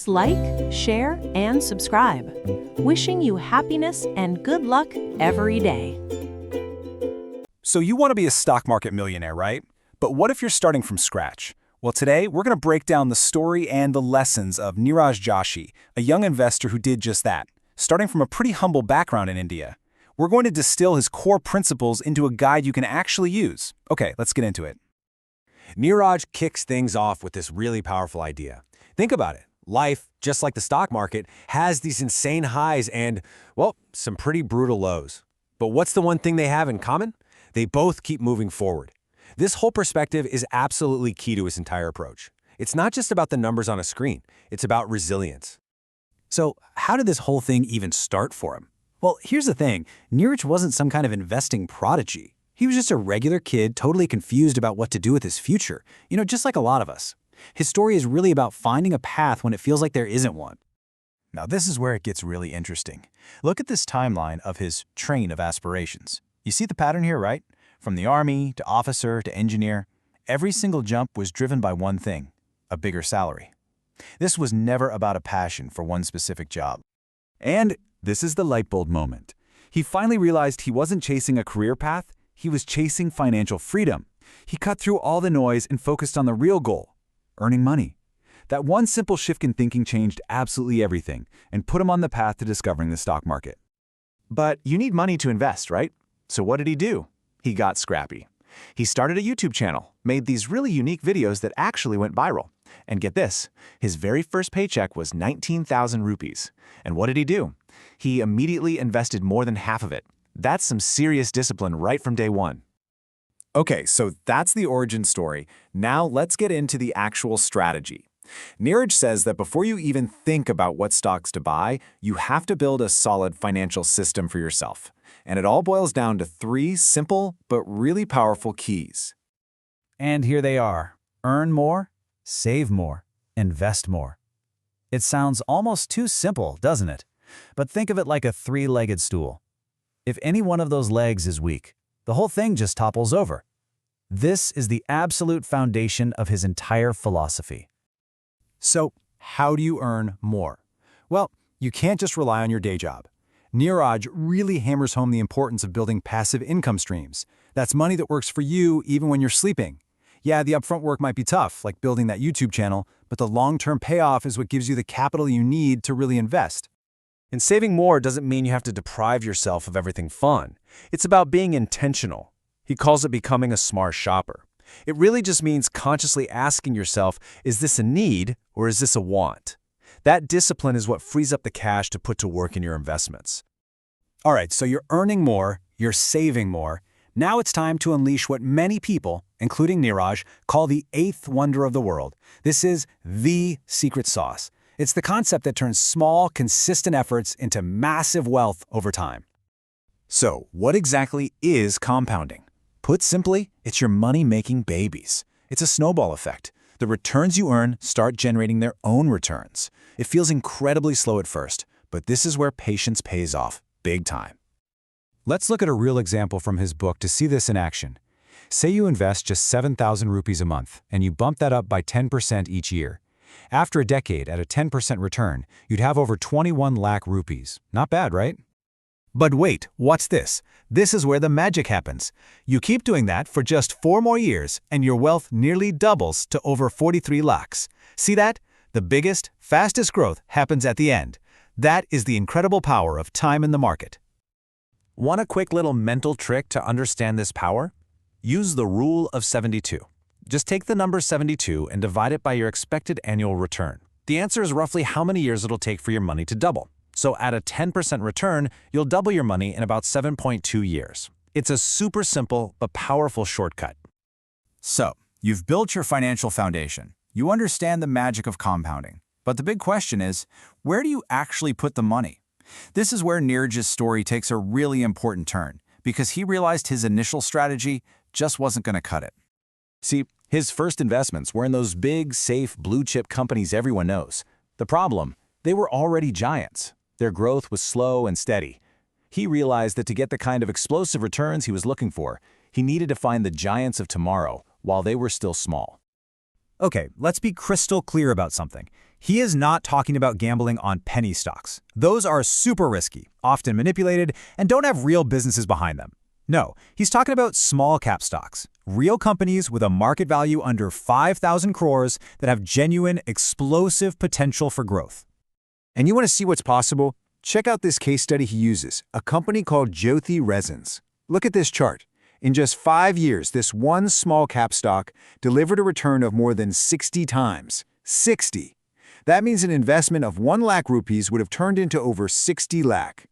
Please like, share, and subscribe. Wishing you happiness and good luck every day. So you want to be a stock market millionaire, right? But what if you're starting from scratch? Well, today we're going to break down the story and the lessons of Neeraj Joshi, a young investor who did just that, starting from a pretty humble background in India. We're going to distill his core principles into a guide you can actually use. Okay, let's get into it. Neeraj kicks things off with this really powerful idea. Think about it. Life, just like the stock market, has these insane highs and, well, some pretty brutal lows. But what's the one thing they have in common? They both keep moving forward. This whole perspective is absolutely key to his entire approach. It's not just about the numbers on a screen. It's about resilience. So how did this whole thing even start for him? Well, here's the thing. Neeraj wasn't some kind of investing prodigy. He was just a regular kid, totally confused about what to do with his future. Just like a lot of us. His story is really about finding a path when it feels like there isn't one. Now this is where it gets really interesting. Look at this timeline of his train of aspirations. You see the pattern here, right? From the army to officer to engineer, every single jump was driven by one thing, a bigger salary. This was never about a passion for one specific job. And this is the light bulb moment. He finally realized he wasn't chasing a career path, he was chasing financial freedom. He cut through all the noise and focused on the real goal, earning money. That one simple shift in thinking changed absolutely everything and put him on the path to discovering the stock market. But you need money to invest, right? So what did he do? He got scrappy. He started a YouTube channel, made these really unique videos that actually went viral. And get this, his very first paycheck was 19,000 rupees. And what did he do? He immediately invested more than half of it. That's some serious discipline right from day one. Okay, so that's the origin story. Now let's get into the actual strategy. Neeraj says that before you even think about what stocks to buy, you have to build a solid financial system for yourself. And it all boils down to 3 simple but really powerful keys. And here they are. Earn more, save more, invest more. It sounds almost too simple, doesn't it? But think of it like a 3-legged stool. If any one of those legs is weak, the whole thing just topples over. This is the absolute foundation of his entire philosophy. So, how do you earn more? Well, you can't just rely on your day job. Neeraj really hammers home the importance of building passive income streams. That's money that works for you even when you're sleeping. Yeah, the upfront work might be tough, like building that YouTube channel, but the long-term payoff is what gives you the capital you need to really invest. And saving more doesn't mean you have to deprive yourself of everything fun. It's about being intentional. He calls it becoming a smart shopper. It really just means consciously asking yourself, is this a need or is this a want? That discipline is what frees up the cash to put to work in your investments. All right, so you're earning more, you're saving more. Now it's time to unleash what many people, including Neeraj, call the 8th wonder of the world. This is the secret sauce. It's the concept that turns small, consistent efforts into massive wealth over time. So, what exactly is compounding? Put simply, it's your money-making babies. It's a snowball effect. The returns you earn start generating their own returns. It feels incredibly slow at first, but this is where patience pays off, big time. Let's look at a real example from his book to see this in action. Say you invest just 7,000 rupees a month, and you bump that up by 10% each year. After a decade, at a 10% return, you'd have over 21 lakh rupees. Not bad, right? But wait, what's this? This is where the magic happens. You keep doing that for just 4 more years, and your wealth nearly doubles to over 43 lakhs. See that? The biggest, fastest growth happens at the end. That is the incredible power of time in the market. Want a quick little mental trick to understand this power? Use the rule of 72. Just take the number 72 and divide it by your expected annual return. The answer is roughly how many years it'll take for your money to double. So at a 10% return, you'll double your money in about 7.2 years. It's a super simple but powerful shortcut. So, you've built your financial foundation. You understand the magic of compounding. But the big question is, where do you actually put the money? This is where Neeraj's story takes a really important turn, because he realized his initial strategy just wasn't going to cut it. See, his first investments were in those big, safe, blue-chip companies everyone knows. The problem, they were already giants. Their growth was slow and steady. He realized that to get the kind of explosive returns he was looking for, he needed to find the giants of tomorrow while they were still small. Okay, let's be crystal clear about something. He is not talking about gambling on penny stocks. Those are super risky, often manipulated, and don't have real businesses behind them. No, he's talking about small cap stocks, real companies with a market value under 5,000 crores that have genuine, explosive potential for growth. And you want to see what's possible? Check out this case study he uses, a company called Jyoti Resins. Look at this chart. In just 5 years, this one small cap stock delivered a return of more than 60 times. 60! That means an investment of 1 lakh rupees would have turned into over 60 lakh.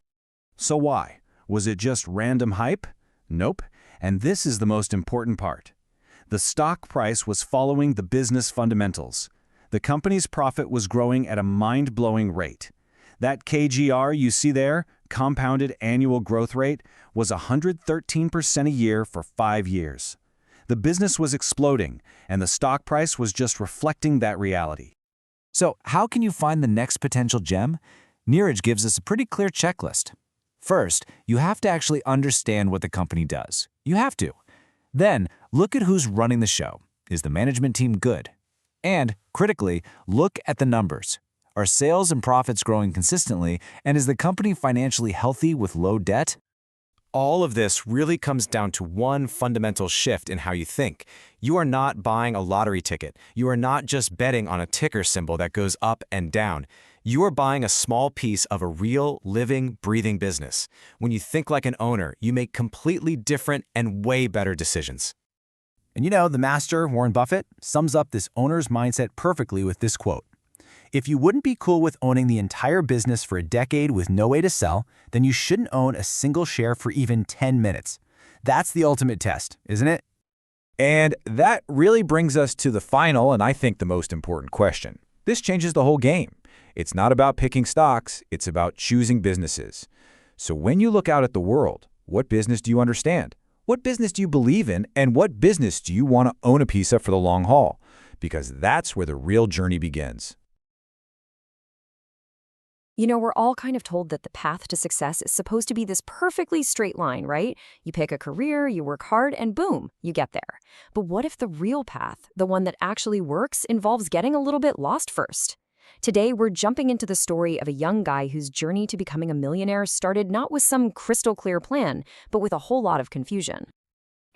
So why? Was it just random hype? Nope. And this is the most important part. The stock price was following the business fundamentals. The company's profit was growing at a mind-blowing rate. That KGR you see there, compounded annual growth rate, was 113% a year for 5 years. The business was exploding, and the stock price was just reflecting that reality. So how can you find the next potential gem? Neeraj gives us a pretty clear checklist. First, you have to actually understand what the company does. You have to. Then, look at who's running the show. Is the management team good? And, critically, look at the numbers. Are sales and profits growing consistently, and is the company financially healthy with low debt? All of this really comes down to one fundamental shift in how you think. You are not buying a lottery ticket. You are not just betting on a ticker symbol that goes up and down. You are buying a small piece of a real, living, breathing business. When you think like an owner, you make completely different and way better decisions. And you know, the master, Warren Buffett, sums up this owner's mindset perfectly with this quote. If you wouldn't be cool with owning the entire business for a decade with no way to sell, then you shouldn't own a single share for even 10 minutes. That's the ultimate test, isn't it? And that really brings us to the final and I think the most important question. This changes the whole game. It's not about picking stocks, it's about choosing businesses. So when you look out at the world, what business do you understand? What business do you believe in? And what business do you want to own a piece of for the long haul? Because that's where the real journey begins. You know, we're all kind of told that the path to success is supposed to be this perfectly straight line, right? You pick a career, you work hard, and boom, you get there. But what if the real path, the one that actually works, involves getting a little bit lost first? Today, we're jumping into the story of a young guy whose journey to becoming a millionaire started not with some crystal clear plan, but with a whole lot of confusion.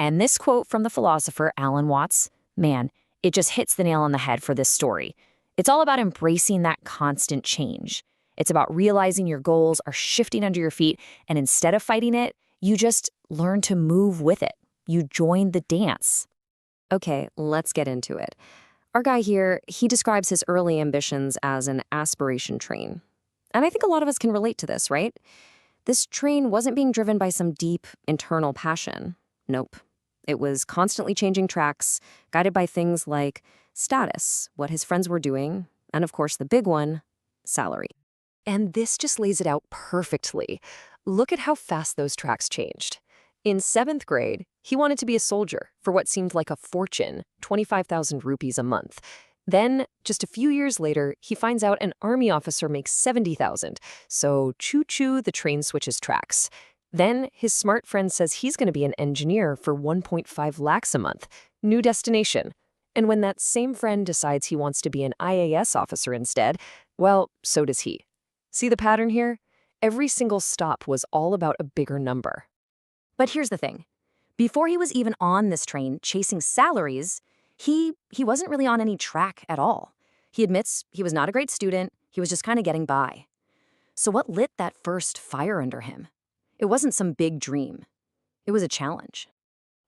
And this quote from the philosopher Alan Watts, man, it just hits the nail on the head for this story. It's all about embracing that constant change. It's about realizing your goals are shifting under your feet, and instead of fighting it, you just learn to move with it. You join the dance. Okay, let's get into it. Our guy here, he describes his early ambitions as an aspiration train. And I think a lot of us can relate to this, right? This train wasn't being driven by some deep internal passion. Nope. It was constantly changing tracks, guided by things like status, what his friends were doing, and of course the big one, salary. And this just lays it out perfectly. Look at how fast those tracks changed. In 7th grade, he wanted to be a soldier for what seemed like a fortune, 25,000 rupees a month. Then, just a few years later, he finds out an army officer makes 70,000. So choo-choo, the train switches tracks. Then his smart friend says he's going to be an engineer for 1.5 lakhs a month. New destination. And when that same friend decides he wants to be an IAS officer instead, well, so does he. See the pattern here? Every single stop was all about a bigger number. But here's the thing. Before he was even on this train chasing salaries, he wasn't really on any track at all. He admits he was not a great student, he was just kind of getting by. So what lit that first fire under him? It wasn't some big dream. It was a challenge.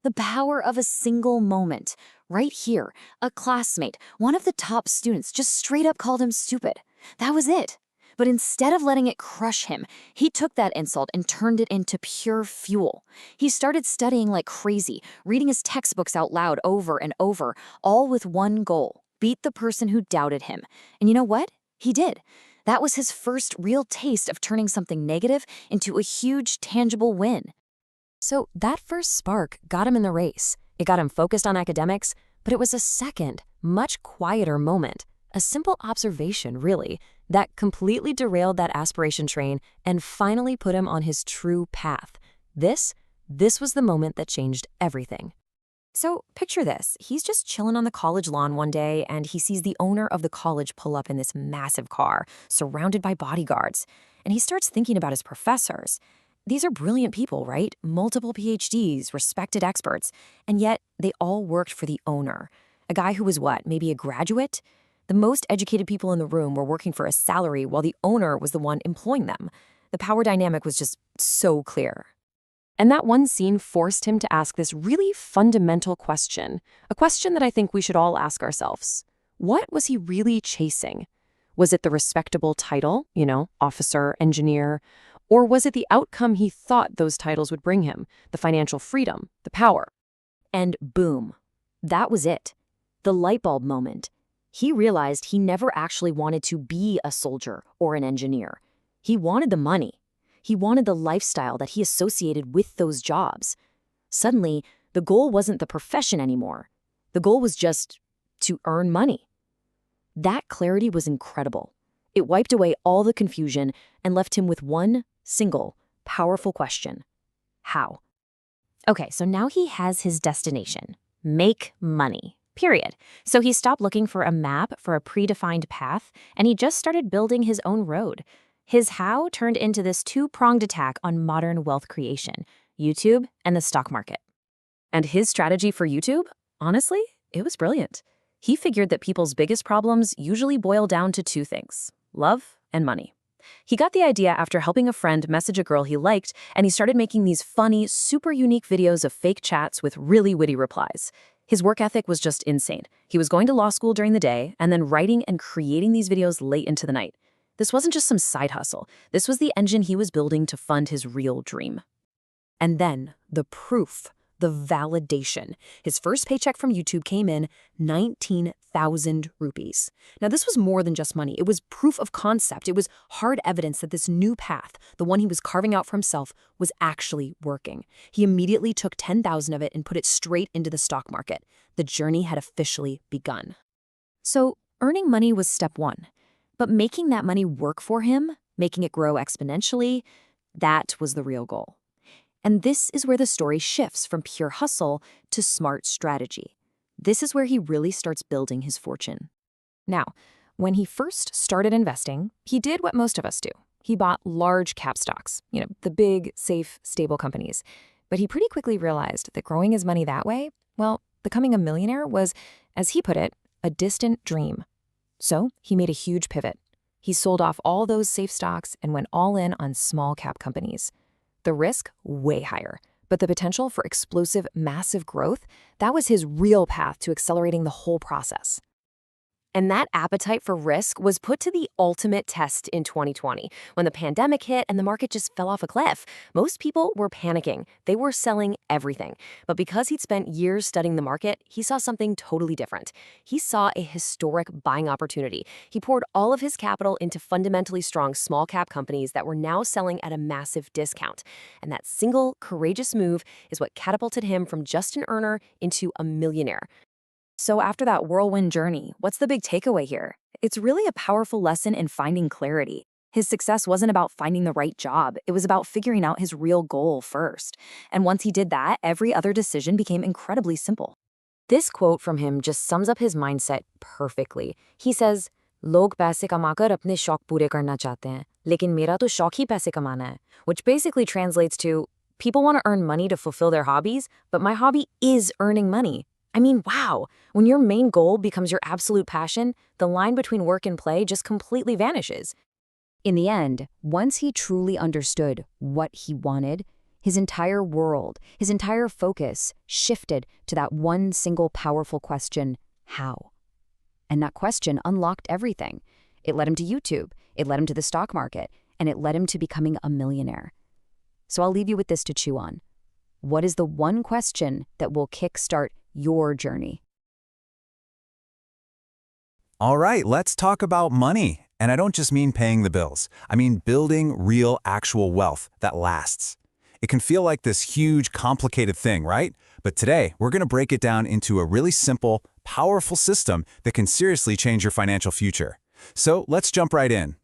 The power of a single moment. Right here, a classmate, one of the top students, just straight up called him stupid. That was it. But instead of letting it crush him, he took that insult and turned it into pure fuel. He started studying like crazy, reading his textbooks out loud over and over, all with one goal: beat the person who doubted him. And you know what? He did. That was his first real taste of turning something negative into a huge, tangible win. So that first spark got him in the race. It got him focused on academics, but it was a second, much quieter moment. A simple observation, really, that completely derailed that aspiration train and finally put him on his true path. This was the moment that changed everything. So picture this. He's just chilling on the college lawn one day and he sees the owner of the college pull up in this massive car, surrounded by bodyguards. And he starts thinking about his professors. These are brilliant people, right? Multiple PhDs, respected experts. And yet they all worked for the owner. A guy who was what, maybe a graduate? The most educated people in the room were working for a salary while the owner was the one employing them. The power dynamic was just so clear. And that one scene forced him to ask this really fundamental question, a question that I think we should all ask ourselves. What was he really chasing? Was it the respectable title, officer, engineer, or was it the outcome he thought those titles would bring him, the financial freedom, the power? And boom, that was it. The light bulb moment. He realized he never actually wanted to be a soldier or an engineer. He wanted the money. He wanted the lifestyle that he associated with those jobs. Suddenly, the goal wasn't the profession anymore. The goal was just to earn money. That clarity was incredible. It wiped away all the confusion and left him with one single, powerful question. How? Okay, so now he has his destination. Make money. Period. So he stopped looking for a map for a predefined path, and he just started building his own road. His how turned into this two-pronged attack on modern wealth creation, YouTube and the stock market. And his strategy for YouTube? Honestly, it was brilliant. He figured that people's biggest problems usually boil down to two things: love and money. He got the idea after helping a friend message a girl he liked, and he started making these funny, super unique videos of fake chats with really witty replies. His work ethic was just insane. He was going to law school during the day and then writing and creating these videos late into the night. This wasn't just some side hustle. This was the engine he was building to fund his real dream. And then the proof, the validation. His first paycheck from YouTube came in 19,000 rupees. Now, this was more than just money. It was proof of concept. It was hard evidence that this new path, the one he was carving out for himself, was actually working. He immediately took 10,000 of it and put it straight into the stock market. The journey had officially begun. So, earning money was step one. But making that money work for him, making it grow exponentially, that was the real goal. And this is where the story shifts from pure hustle to smart strategy. This is where he really starts building his fortune. Now, when he first started investing, he did what most of us do. He bought large cap stocks, the big, safe, stable companies. But he pretty quickly realized that growing his money that way, well, becoming a millionaire was, as he put it, a distant dream. So he made a huge pivot. He sold off all those safe stocks and went all in on small cap companies. The risk, way higher, but the potential for explosive, massive growth, that was his real path to accelerating the whole process. And that appetite for risk was put to the ultimate test in 2020, when the pandemic hit and the market just fell off a cliff. Most people were panicking. They were selling everything. But because he'd spent years studying the market, he saw something totally different. He saw a historic buying opportunity. He poured all of his capital into fundamentally strong small cap companies that were now selling at a massive discount. And that single courageous move is what catapulted him from just an earner into a millionaire. So after that whirlwind journey, what's the big takeaway here? It's really a powerful lesson in finding clarity. His success wasn't about finding the right job. It was about figuring out his real goal first. And once he did that, every other decision became incredibly simple. This quote from him just sums up his mindset perfectly. He says, "लोग पैसे कमाकर अपने शौक पूरे करना चाहते हैं, लेकिन मेरा तो शौक ही पैसे कमाना है," which basically translates to, people want to earn money to fulfill their hobbies, but my hobby is earning money. I mean, wow, when your main goal becomes your absolute passion, the line between work and play just completely vanishes. In the end, once he truly understood what he wanted, his entire world, his entire focus shifted to that one single powerful question, how? And that question unlocked everything. It led him to YouTube, it led him to the stock market, and it led him to becoming a millionaire. So I'll leave you with this to chew on. What is the one question that will kickstart your journey? All right, let's talk about money. And I don't just mean paying the bills. I mean building real, actual wealth that lasts. It can feel like this huge, complicated thing, right? But today, we're going to break it down into a really simple, powerful system that can seriously change your financial future. So let's jump right in.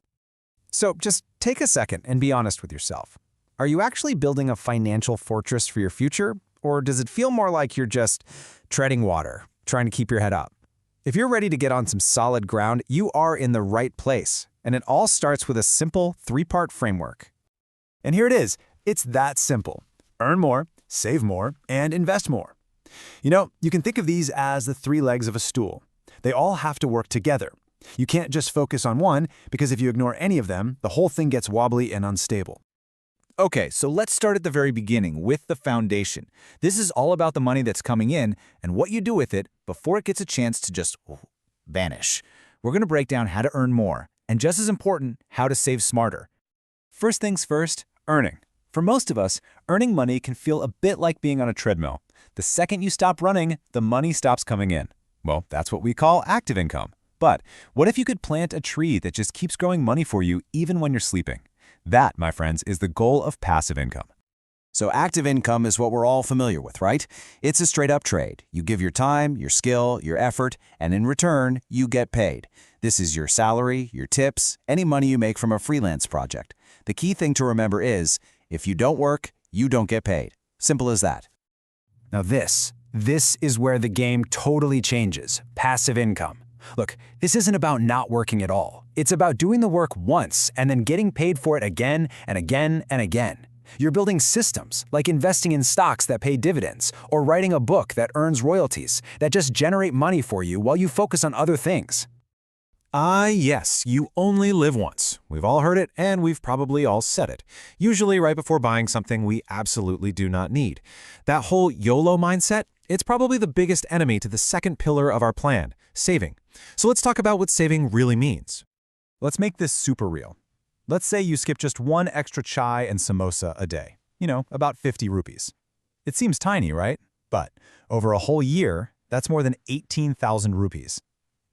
So just take a second and be honest with yourself. Are you actually building a financial fortress for your future? Or does it feel more like you're just treading water, trying to keep your head up? If you're ready to get on some solid ground, you are in the right place. And it all starts with a simple 3-part framework. And here it is. It's that simple. Earn more, save more, and invest more. You know, you can think of these as the 3 legs of a stool. They all have to work together. You can't just focus on one, because if you ignore any of them, the whole thing gets wobbly and unstable. Okay, so let's start at the very beginning with the foundation. This is all about the money that's coming in and what you do with it before it gets a chance to just vanish. We're going to break down how to earn more, and just as important, how to save smarter. First things first, earning. For most of us, earning money can feel a bit like being on a treadmill. The second you stop running, the money stops coming in. Well, that's what we call active income. But what if you could plant a tree that just keeps growing money for you even when you're sleeping? That, my friends, is the goal of passive income. So active income is what we're all familiar with, right? It's a straight-up trade. You give your time, your skill, your effort, and in return, you get paid. This is your salary, your tips, any money you make from a freelance project. The key thing to remember is, if you don't work, you don't get paid. Simple as that. Now this is where the game totally changes. Passive income. Look, this isn't about not working at all. It's about doing the work once and then getting paid for it again and again and again. You're building systems, like investing in stocks that pay dividends, or writing a book that earns royalties, that just generate money for you while you focus on other things. Yes, you only live once. We've all heard it, and we've probably all said it. Usually right before buying something we absolutely do not need. That whole YOLO mindset, it's probably the biggest enemy to the second pillar of our plan, saving. So let's talk about what saving really means. Let's make this super real. Let's say you skip just one extra chai and samosa a day. You know, about 50 rupees. It seems tiny, right? But over a whole year, that's more than 18,000 rupees.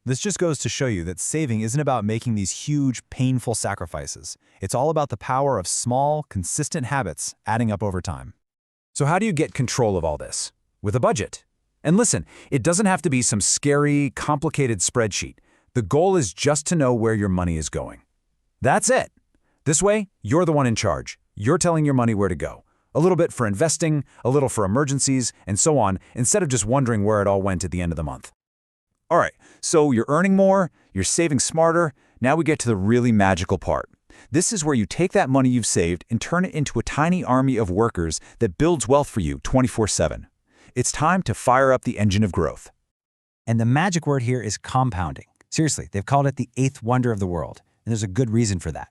This just goes to show you that saving isn't about making these huge, painful sacrifices. It's all about the power of small, consistent habits adding up over time. So how do you get control of all this? With a budget. And listen, it doesn't have to be some scary, complicated spreadsheet. The goal is just to know where your money is going. That's it. This way, you're the one in charge. You're telling your money where to go. A little bit for investing, a little for emergencies, and so on, instead of just wondering where it all went at the end of the month. All right, so you're earning more, you're saving smarter. Now we get to the really magical part. This is where you take that money you've saved and turn it into a tiny army of workers that builds wealth for you 24/7. It's time to fire up the engine of growth. And the magic word here is compounding. Seriously, they've called it the 8th wonder of the world, and there's a good reason for that.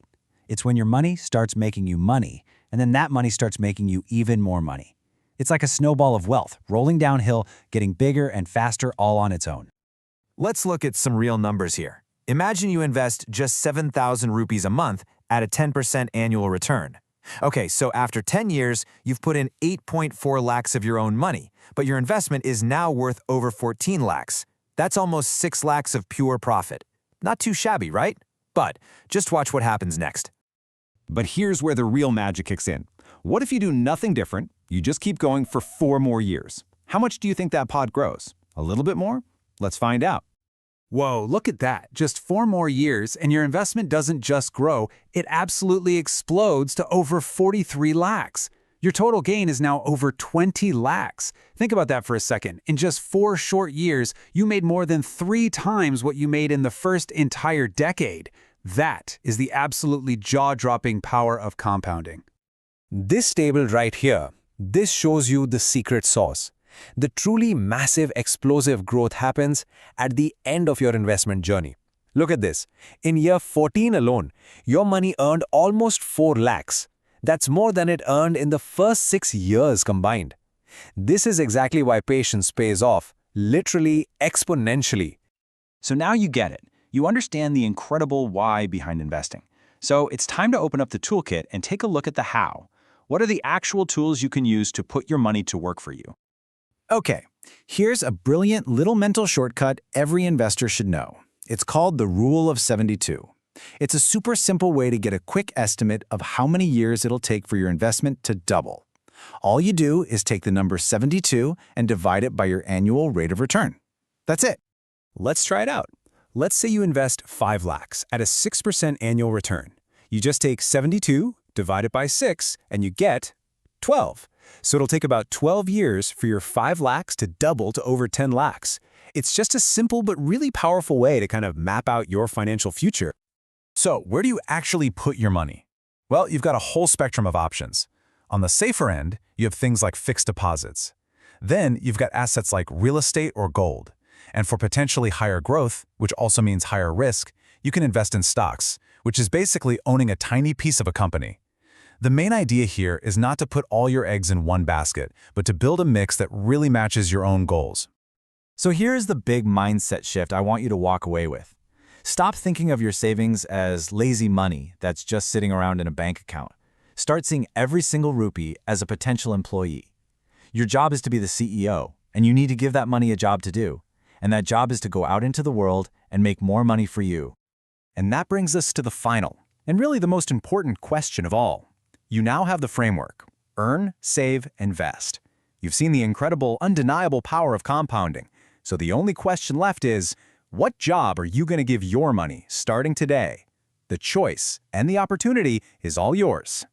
It's when your money starts making you money, and then that money starts making you even more money. It's like a snowball of wealth, rolling downhill, getting bigger and faster all on its own. Let's look at some real numbers here. Imagine you invest just 7,000 rupees a month at a 10% annual return. Okay, so after 10 years, you've put in 8.4 lakhs of your own money, but your investment is now worth over 14 lakhs. That's almost 6 lakhs of pure profit. Not too shabby, right? But just watch what happens next. But here's where the real magic kicks in. What if you do nothing different? You just keep going for 4 more years. How much do you think that pot grows? A little bit more? Let's find out. Whoa, look at that. Just 4 more years and your investment doesn't just grow, it absolutely explodes to over 43 lakhs. Your total gain is now over 20 lakhs. Think about that for a second. In just 4 short years, you made more than 3 times what you made in the first entire decade. That is the absolutely jaw-dropping power of compounding. This table right here, this shows you the secret sauce. The truly massive explosive growth happens at the end of your investment journey. Look at this. In year 14 alone, your money earned almost 4 lakhs. That's more than it earned in the first 6 years combined. This is exactly why patience pays off, literally exponentially. So now you get it. You understand the incredible why behind investing. So it's time to open up the toolkit and take a look at the how. What are the actual tools you can use to put your money to work for you? Okay, here's a brilliant little mental shortcut every investor should know. It's called the Rule of 72. It's a super simple way to get a quick estimate of how many years it'll take for your investment to double. All you do is take the number 72 and divide it by your annual rate of return. That's it. Let's try it out. Let's say you invest 5 lakhs at a 6% annual return. You just take 72, divide it by 6, and you get 12. So it'll take about 12 years for your 5 lakhs to double to over 10 lakhs. It's just a simple but really powerful way to kind of map out your financial future. So, where do you actually put your money? Well, you've got a whole spectrum of options. On the safer end, you have things like fixed deposits. Then, you've got assets like real estate or gold. And for potentially higher growth, which also means higher risk, you can invest in stocks, which is basically owning a tiny piece of a company. The main idea here is not to put all your eggs in one basket, but to build a mix that really matches your own goals. So here's the big mindset shift I want you to walk away with. Stop thinking of your savings as lazy money that's just sitting around in a bank account. Start seeing every single rupee as a potential employee. Your job is to be the CEO, and you need to give that money a job to do. And that job is to go out into the world and make more money for you. And that brings us to the final, and really the most important question of all. You now have the framework: earn, save, invest. You've seen the incredible, undeniable power of compounding. So the only question left is, what job are you going to give your money starting today? The choice and the opportunity is all yours.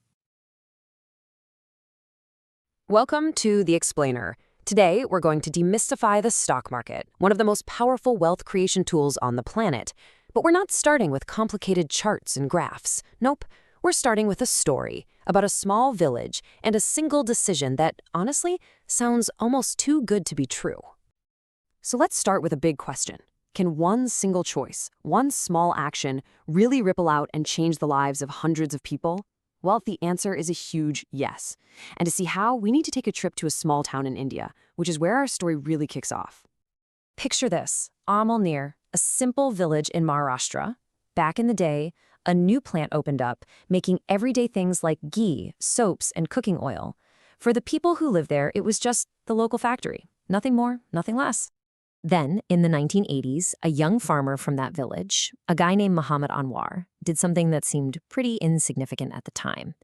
Welcome to The Explainer. Today, we're going to demystify the stock market, one of the most powerful wealth creation tools on the planet. But we're not starting with complicated charts and graphs. Nope. We're starting with a story about a small village and a single decision that, honestly, sounds almost too good to be true. So let's start with a big question. Can one single choice, one small action, really ripple out and change the lives of hundreds of people? Well, the answer is a huge yes. And to see how, we need to take a trip to a small town in India, which is where our story really kicks off. Picture this: Amalner, a simple village in Maharashtra. Back in the day, a new plant opened up, making everyday things like ghee, soaps, and cooking oil. For the people who lived there, it was just the local factory. Nothing more, nothing less. Then, in the 1980s, a young farmer from that village, a guy named Muhammad Anwar, did something that seemed pretty insignificant at the time.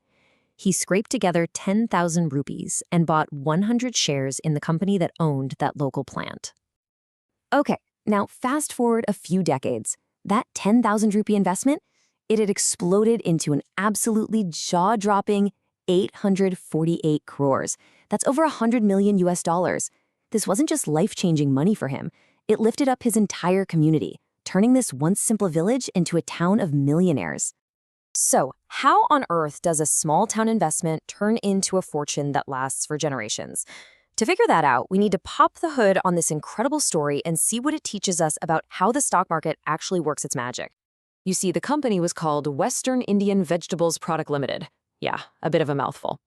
He scraped together 10,000 rupees and bought 100 shares in the company that owned that local plant. Okay, now fast forward a few decades. That 10,000 rupee investment, it had exploded into an absolutely jaw-dropping 848 crores. That's over $100 million US. This wasn't just life-changing money for him. It lifted up his entire community, turning this once simple village into a town of millionaires. So, how on earth does a small-town investment turn into a fortune that lasts for generations? To figure that out, we need to pop the hood on this incredible story and see what it teaches us about how the stock market actually works its magic. You see, the company was called Western Indian Vegetables Product Limited. Yeah, a bit of a mouthful.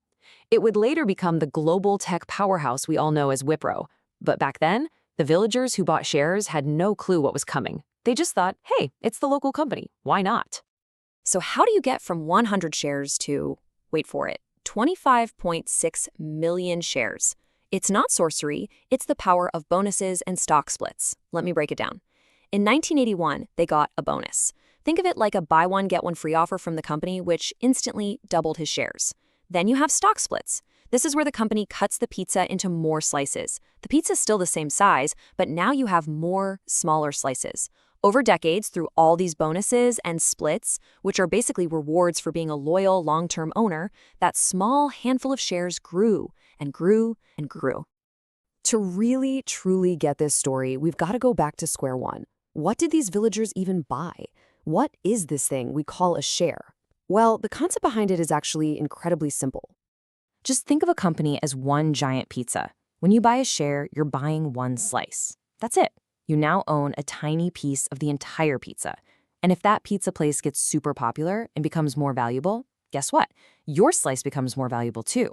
It would later become the global tech powerhouse we all know as Wipro. But back then, the villagers who bought shares had no clue what was coming. They just thought, hey, it's the local company. Why not? So how do you get from 100 shares to, wait for it, 25.6 million shares? It's not sorcery. It's the power of bonuses and stock splits. Let me break it down. In 1981, they got a bonus. Think of it like a buy one, get one free offer from the company, which instantly doubled his shares. Then you have stock splits. This is where the company cuts the pizza into more slices. The pizza's still the same size, but now you have more smaller slices. Over decades, through all these bonuses and splits, which are basically rewards for being a loyal, long-term owner, that small handful of shares grew and grew and grew. To really, truly get this story, we've got to go back to square one. What did these villagers even buy? What is this thing we call a share? Well, the concept behind it is actually incredibly simple. Just think of a company as one giant pizza. When you buy a share, you're buying one slice. That's it. You now own a tiny piece of the entire pizza. And if that pizza place gets super popular and becomes more valuable, guess what? Your slice becomes more valuable too.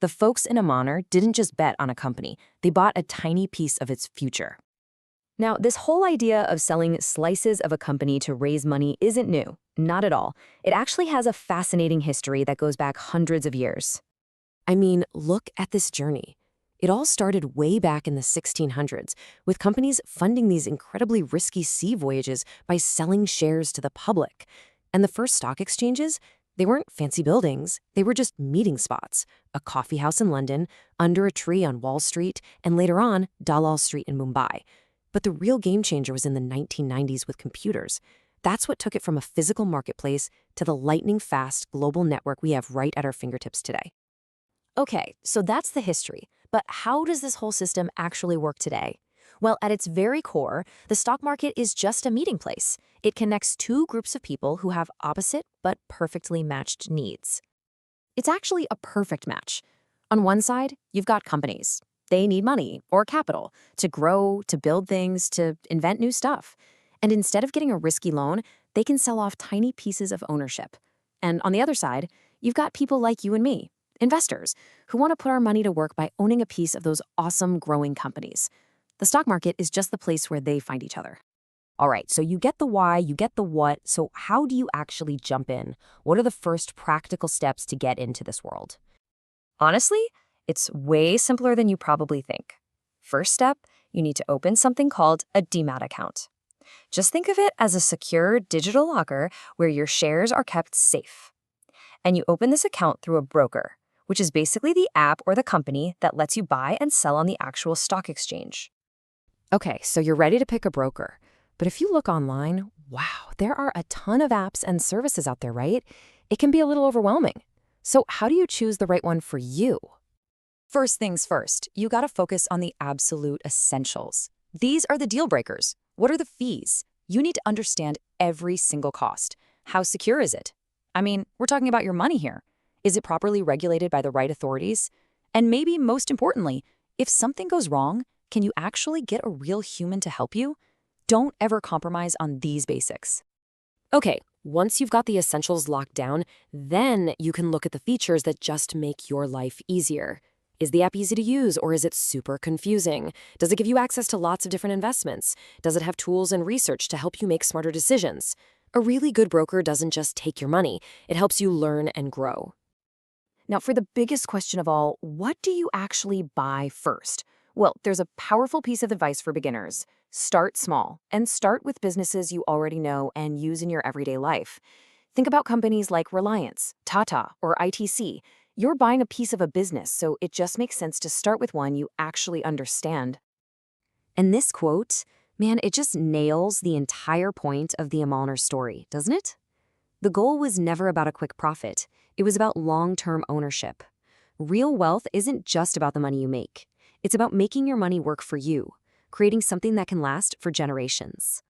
The folks in Amalner didn't just bet on a company. They bought a tiny piece of its future. Now, this whole idea of selling slices of a company to raise money isn't new. Not at all. It actually has a fascinating history that goes back hundreds of years. I mean, look at this journey. It all started way back in the 1600s, with companies funding these incredibly risky sea voyages by selling shares to the public. And the first stock exchanges, they weren't fancy buildings, they were just meeting spots. A coffee house in London, under a tree on Wall Street, and later on, Dalal Street in Mumbai. But the real game changer was in the 1990s with computers. That's what took it from a physical marketplace to the lightning-fast global network we have right at our fingertips today. Okay, so that's the history. But how does this whole system actually work today? Well, at its very core, the stock market is just a meeting place. It connects two groups of people who have opposite but perfectly matched needs. It's actually a perfect match. On one side, you've got companies. They need money or capital to grow, to build things, to invent new stuff. And instead of getting a risky loan, they can sell off tiny pieces of ownership. And on the other side, you've got people like you and me, investors, who want to put our money to work by owning a piece of those awesome growing companies. The stock market is just the place where they find each other. All right, so you get the why, you get the what, so how do you actually jump in? What are the first practical steps to get into this world? Honestly, it's way simpler than you probably think. First step, you need to open something called a demat account. Just think of it as a secure digital locker where your shares are kept safe. And you open this account through a broker, which is basically the app or the company that lets you buy and sell on the actual stock exchange. Okay, so you're ready to pick a broker. But if you look online, wow, there are a ton of apps and services out there, right? It can be a little overwhelming. So how do you choose the right one for you? First things first, you gotta focus on the absolute essentials. These are the deal breakers. What are the fees? You need to understand every single cost. How secure is it? I mean, we're talking about your money here. Is it properly regulated by the right authorities? And maybe most importantly, if something goes wrong, can you actually get a real human to help you? Don't ever compromise on these basics. Okay, once you've got the essentials locked down, then you can look at the features that just make your life easier. Is the app easy to use or is it super confusing? Does it give you access to lots of different investments? Does it have tools and research to help you make smarter decisions? A really good broker doesn't just take your money, it helps you learn and grow. Now, for the biggest question of all, what do you actually buy first? Well, there's a powerful piece of advice for beginners. Start small and start with businesses you already know and use in your everyday life. Think about companies like Reliance, Tata, or ITC. You're buying a piece of a business, so it just makes sense to start with one you actually understand. And this quote, man, it just nails the entire point of the Amalner story, doesn't it? The goal was never about a quick profit. It was about long-term ownership. Real wealth isn't just about the money you make. It's about making your money work for you, creating something that can last for generations.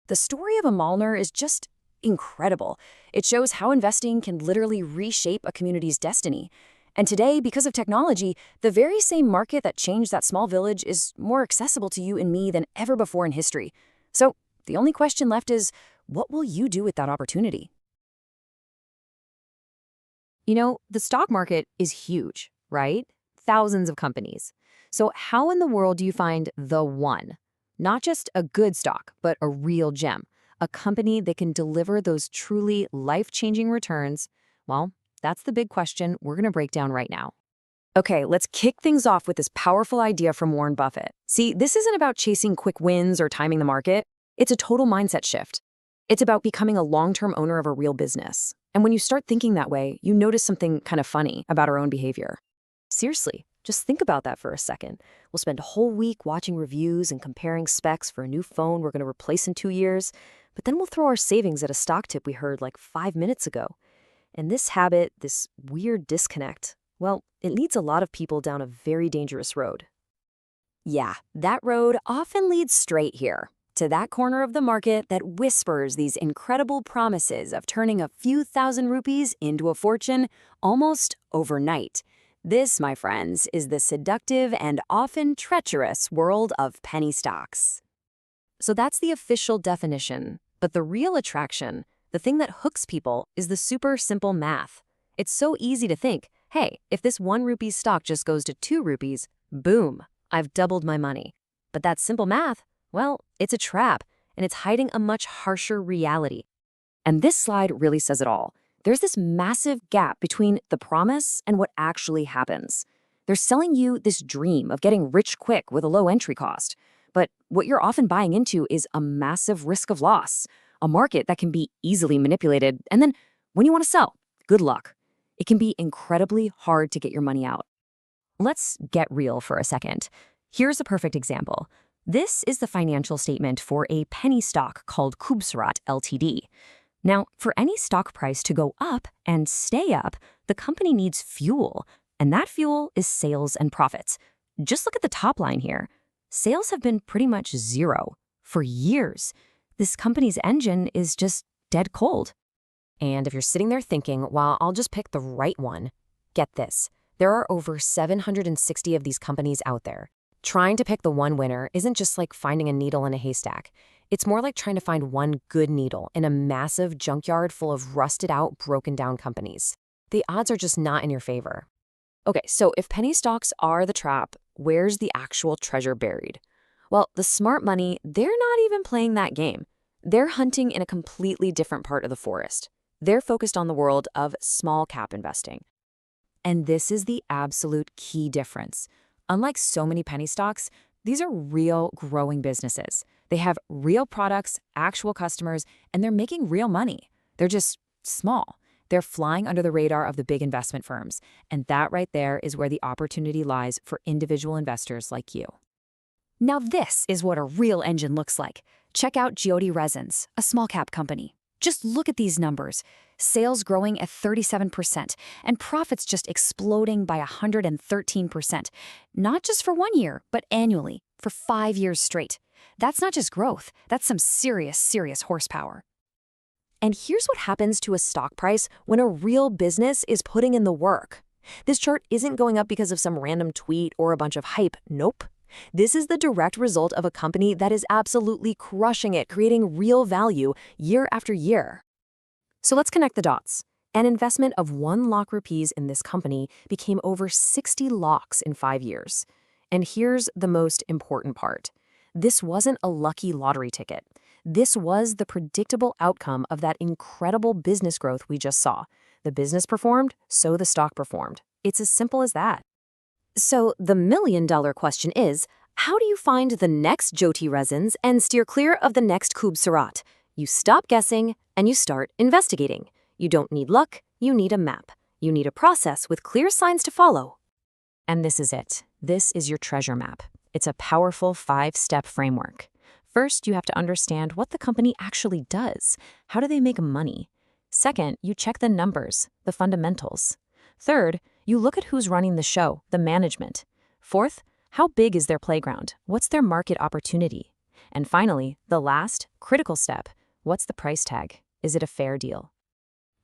The story of Amalner is just incredible. It shows how investing can literally reshape a community's destiny. And today, because of technology, the very same market that changed that small village is more accessible to you and me than ever before in history. So the only question left is, what will you do with that opportunity? You know, the stock market is huge, right? Thousands of companies. So how in the world do you find the one? Not just a good stock, but a real gem, a company that can deliver those truly life-changing returns? Well, that's the big question we're going to break down right now. Okay, let's kick things off with this powerful idea from Warren Buffett. See, this isn't about chasing quick wins or timing the market. It's a total mindset shift. It's about becoming a long-term owner of a real business. And when you start thinking that way, you notice something kind of funny about our own behavior. Seriously, just think about that for a second. We'll spend a whole week watching reviews and comparing specs for a new phone we're going to replace in 2 years, but then we'll throw our savings at a stock tip we heard like 5 minutes ago. And this habit, this weird disconnect, well, it leads a lot of people down a very dangerous road. Yeah, that road often leads straight here, to that corner of the market that whispers these incredible promises of turning a few thousand rupees into a fortune almost overnight. This, my friends, is the seductive and often treacherous world of penny stocks. So that's the official definition, but the real attraction, the thing that hooks people, is the super simple math. It's so easy to think, hey, if this 1 rupee stock just goes to 2 rupees, boom, I've doubled my money. But that simple math, well, it's a trap, and it's hiding a much harsher reality. And this slide really says it all. There's this massive gap between the promise and what actually happens. They're selling you this dream of getting rich quick with a low entry cost. But what you're often buying into is a massive risk of loss, a market that can be easily manipulated, and then when you want to sell, good luck. It can be incredibly hard to get your money out. Let's get real for a second. Here's a perfect example. This is the financial statement for a penny stock called Kubsurat Ltd. Now, for any stock price to go up and stay up, the company needs fuel, And that fuel is sales and profits. Just look at the top line here. Sales have been pretty much zero for years. This company's engine is just dead cold. And if you're sitting there thinking, well, I'll just pick the right one, get this. There are over 760 of these companies out there. Trying to pick the one winner isn't just like finding a needle in a haystack. It's more like trying to find one good needle in a massive junkyard full of rusted out, broken down companies. The odds are just not in your favor. Okay, so if penny stocks are the trap, where's the actual treasure buried? Well, the smart money, they're not even playing that game. They're hunting in a completely different part of the forest. They're focused on the world of small cap investing. And this is the absolute key difference. Unlike so many penny stocks, these are real growing businesses. They have real products, actual customers, and they're making real money. They're just small. They're flying under the radar of the big investment firms. And that right there is where the opportunity lies for individual investors like you. Now this is what a real engine looks like. Check out Jyoti Resins, a small cap company. Just look at these numbers. Sales growing at 37% and profits just exploding by 113%. Not just for 1 year, but annually, for 5 years straight. That's not just growth, that's some serious horsepower. And here's what happens to a stock price when a real business is putting in the work. This chart isn't going up because of some random tweet or a bunch of hype. Nope. This is the direct result of a company that is absolutely crushing it, creating real value year after year. So let's connect the dots. An investment of 1 lakh rupees in this company became over 60 lakhs in 5 years. And here's the most important part. This wasn't a lucky lottery ticket. This was the predictable outcome of that incredible business growth we just saw. The business performed, so the stock performed. It's as simple as that. So the million-dollar question is, how do you find the next Jyoti Resins and steer clear of the next Khub Surat? You stop guessing and you start investigating. You don't need luck, you need a map. You need a process with clear signs to follow. And this is it. This is your treasure map. It's a powerful 5-step framework. First, you have to understand what the company actually does. How do they make money? Second, you check the numbers, the fundamentals. Third, you look at who's running the show, the management. Fourth, how big is their playground? What's their market opportunity? And finally, the last, critical step, what's the price tag? Is it a fair deal?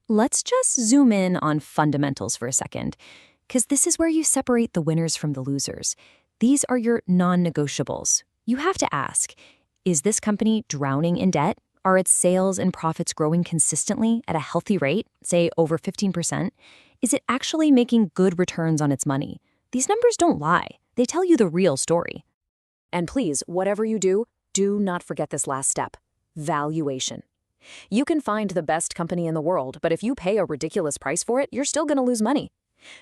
Let's just zoom in on fundamentals for a second, because this is where you separate the winners from the losers. These are your non-negotiables. You have to ask, is this company drowning in debt? Are its sales and profits growing consistently at a healthy rate, say over 15%? Is it actually making good returns on its money? These numbers don't lie. They tell you the real story. And please, whatever you do not forget this last step, valuation. You can find the best company in the world, but if you pay a ridiculous price for it, you're still going to lose money.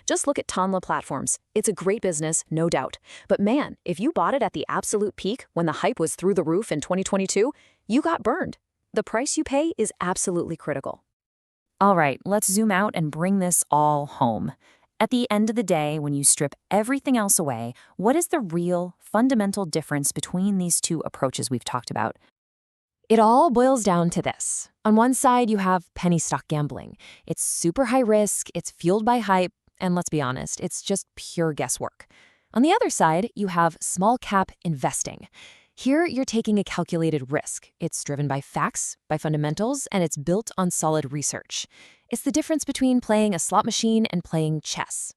Just look at Tanla Platforms. It's a great business, no doubt. But man, if you bought it at the absolute peak when the hype was through the roof in 2022, you got burned. The price you pay is absolutely critical. All right, let's zoom out and bring this all home. At the end of the day, when you strip everything else away, what is the real, fundamental difference between these two approaches we've talked about? It all boils down to this. On one side, you have penny stock gambling. It's super high risk, it's fueled by hype, and let's be honest, it's just pure guesswork. On the other side, you have small cap investing. Here, you're taking a calculated risk. It's driven by facts, by fundamentals, and it's built on solid research. It's the difference between playing a slot machine and playing chess.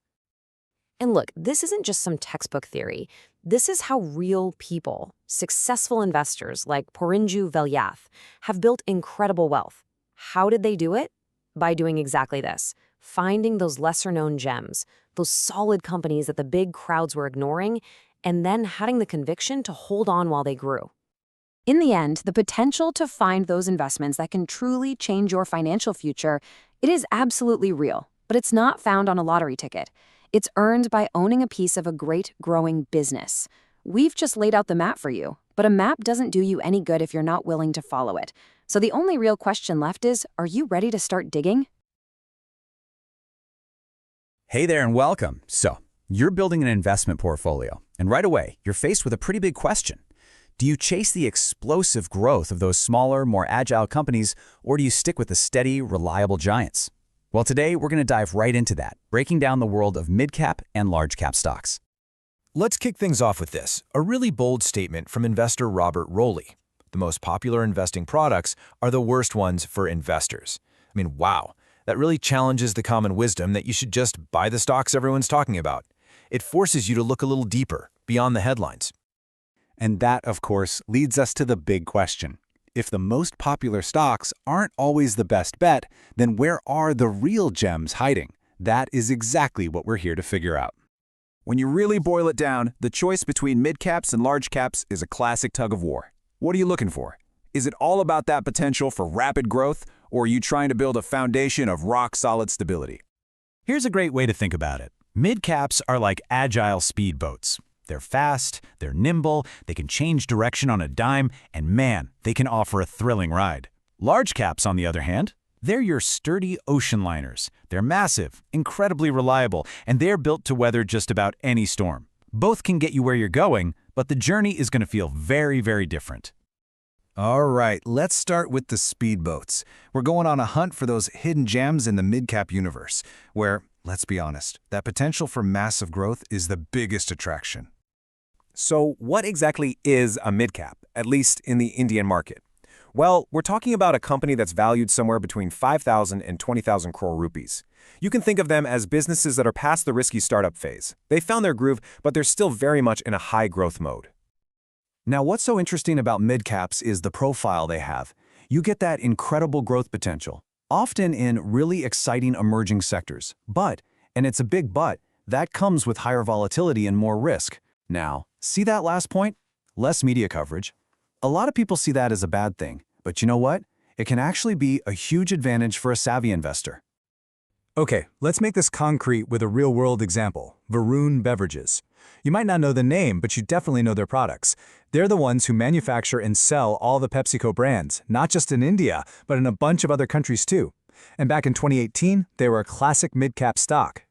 And look, this isn't just some textbook theory. This is how real people, successful investors like Porinju Velyath, have built incredible wealth. How did they do it? By doing exactly this, finding those lesser-known gems, those solid companies that the big crowds were ignoring, and then having the conviction to hold on while they grew. In the end, the potential to find those investments that can truly change your financial future, it is absolutely real, but it's not found on a lottery ticket. It's earned by owning a piece of a great growing business. We've just laid out the map for you, but a map doesn't do you any good if you're not willing to follow it. So the only real question left is, are you ready to start digging? Hey there and welcome. So, you're building an investment portfolio, and right away, you're faced with a pretty big question. Do you chase the explosive growth of those smaller, more agile companies, or do you stick with the steady, reliable giants? Well, today we're going to dive right into that, breaking down the world of mid-cap and large-cap stocks. Let's kick things off with this, a really bold statement from investor Robert Rowley. The most popular investing products are the worst ones for investors. I mean, wow, that really challenges the common wisdom that you should just buy the stocks everyone's talking about. It forces you to look a little deeper, beyond the headlines. And that, of course, leads us to the big question. If the most popular stocks aren't always the best bet, then where are the real gems hiding? That is exactly what we're here to figure out. When you really boil it down, the choice between mid-caps and large caps is a classic tug of war. What are you looking for? Is it all about that potential for rapid growth, or are you trying to build a foundation of rock-solid stability? Here's a great way to think about it. Mid-caps are like agile speedboats. They're fast, they're nimble, they can change direction on a dime, and man, they can offer a thrilling ride. Large caps, on the other hand, they're your sturdy ocean liners. They're massive, incredibly reliable, and they're built to weather just about any storm. Both can get you where you're going, but the journey is going to feel very, very different. All right, let's start with the speedboats. We're going on a hunt for those hidden gems in the mid-cap universe, where, let's be honest, that potential for massive growth is the biggest attraction. So what exactly is a mid-cap, at least in the Indian market? Well, we're talking about a company that's valued somewhere between 5,000 and 20,000 crore rupees. You can think of them as businesses that are past the risky startup phase. They found their groove, but they're still very much in a high-growth mode. Now, what's so interesting about mid-caps is the profile they have. You get that incredible growth potential, often in really exciting emerging sectors. But, and it's a big but, that comes with higher volatility and more risk. Now, see that last point? Less media coverage. A lot of people see that as a bad thing, but you know what? It can actually be a huge advantage for a savvy investor. Okay, let's make this concrete with a real-world example, Varun Beverages. You might not know the name, but you definitely know their products. They're the ones who manufacture and sell all the PepsiCo brands, not just in India, but in a bunch of other countries too. And back in 2018, they were a classic mid-cap stock.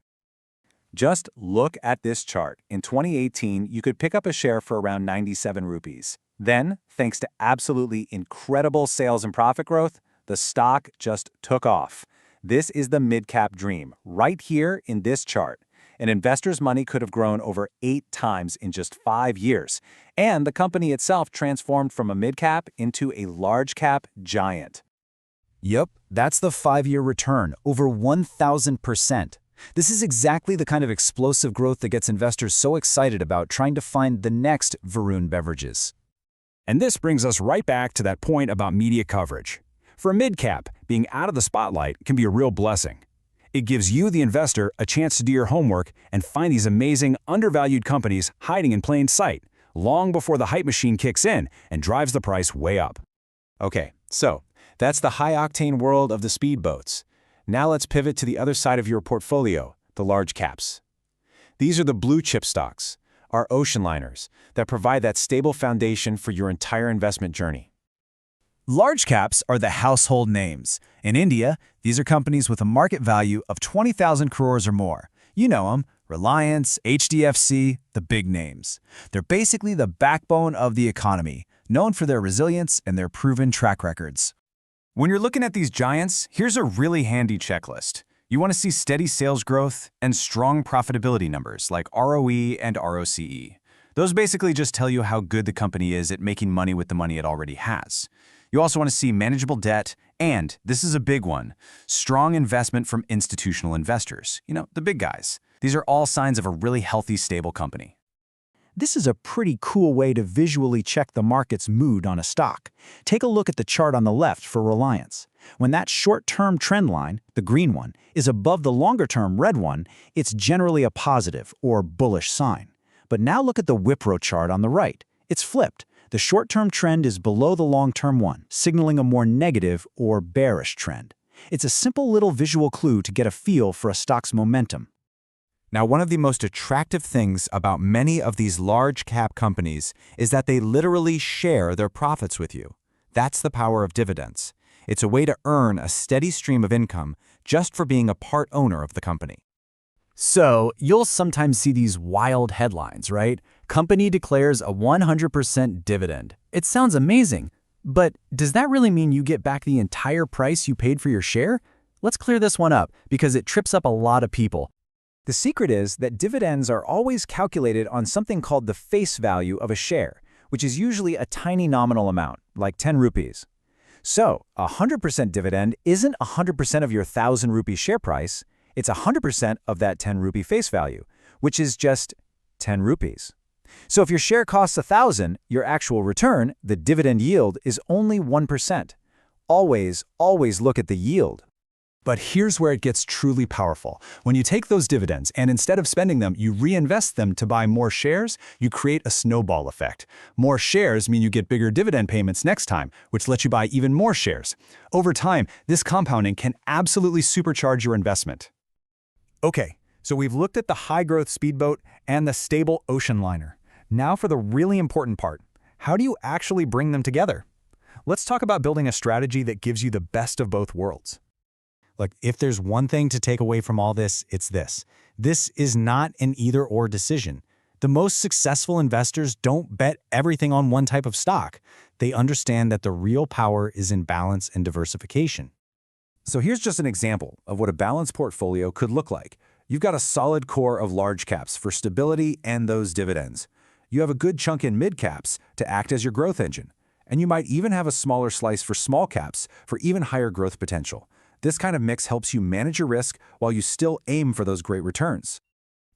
Just look at this chart. In 2018, you could pick up a share for around 97 rupees. Then, thanks to absolutely incredible sales and profit growth, the stock just took off. This is the mid-cap dream, right here in this chart. An investor's money could have grown over 8 times in just 5 years, and the company itself transformed from a mid-cap into a large-cap giant. Yup, that's the 5-year return, over 1,000%. This is exactly the kind of explosive growth that gets investors so excited about trying to find the next Varun Beverages. And this brings us right back to that point about media coverage. For a mid-cap, being out of the spotlight can be a real blessing. It gives you, the investor, a chance to do your homework and find these amazing, undervalued companies hiding in plain sight, long before the hype machine kicks in and drives the price way up. Okay, so that's the high-octane world of the speedboats. Now let's pivot to the other side of your portfolio, the large caps. These are the blue-chip stocks, our ocean liners, that provide that stable foundation for your entire investment journey. Large caps are the household names. In India, these are companies with a market value of 20,000 crores or more. You know them, Reliance, HDFC, the big names. They're basically the backbone of the economy, known for their resilience and their proven track records. When you're looking at these giants, here's a really handy checklist. You want to see steady sales growth and strong profitability numbers like ROE and ROCE. Those basically just tell you how good the company is at making money with the money it already has. You also want to see manageable debt and, this is a big one, strong investment from institutional investors, the big guys. These are all signs of a really healthy, stable company. This is a pretty cool way to visually check the market's mood on a stock. Take a look at the chart on the left for Reliance. When that short-term trend line, the green one, is above the longer-term red one, it's generally a positive or bullish sign. But now look at the Wipro chart on the right. It's flipped. The short-term trend is below the long-term one, signaling a more negative or bearish trend. It's a simple little visual clue to get a feel for a stock's momentum. Now, one of the most attractive things about many of these large-cap companies is that they literally share their profits with you. That's the power of dividends. It's a way to earn a steady stream of income just for being a part owner of the company. So, you'll sometimes see these wild headlines, right? Company declares a 100% dividend. It sounds amazing, but does that really mean you get back the entire price you paid for your share? Let's clear this one up because it trips up a lot of people. The secret is that dividends are always calculated on something called the face value of a share, which is usually a tiny nominal amount, like 10 rupees. So, a 100% dividend isn't 100% of your 1,000 rupee share price, it's 100% of that 10 rupee face value, which is just 10 rupees. So if your share costs 1,000, your actual return, the dividend yield, is only 1%. Always look at the yield. But here's where it gets truly powerful. When you take those dividends and instead of spending them, you reinvest them to buy more shares, you create a snowball effect. More shares mean you get bigger dividend payments next time, which lets you buy even more shares. Over time, this compounding can absolutely supercharge your investment. Okay, so we've looked at the high-growth speedboat and the stable ocean liner. Now for the really important part. How do you actually bring them together? Let's talk about building a strategy that gives you the best of both worlds. Look, if there's one thing to take away from all this, it's this. This is not an either-or decision. The most successful investors don't bet everything on one type of stock. They understand that the real power is in balance and diversification. So here's just an example of what a balanced portfolio could look like. You've got a solid core of large caps for stability and those dividends. You have a good chunk in mid caps to act as your growth engine. And you might even have a smaller slice for small caps for even higher growth potential. This kind of mix helps you manage your risk while you still aim for those great returns.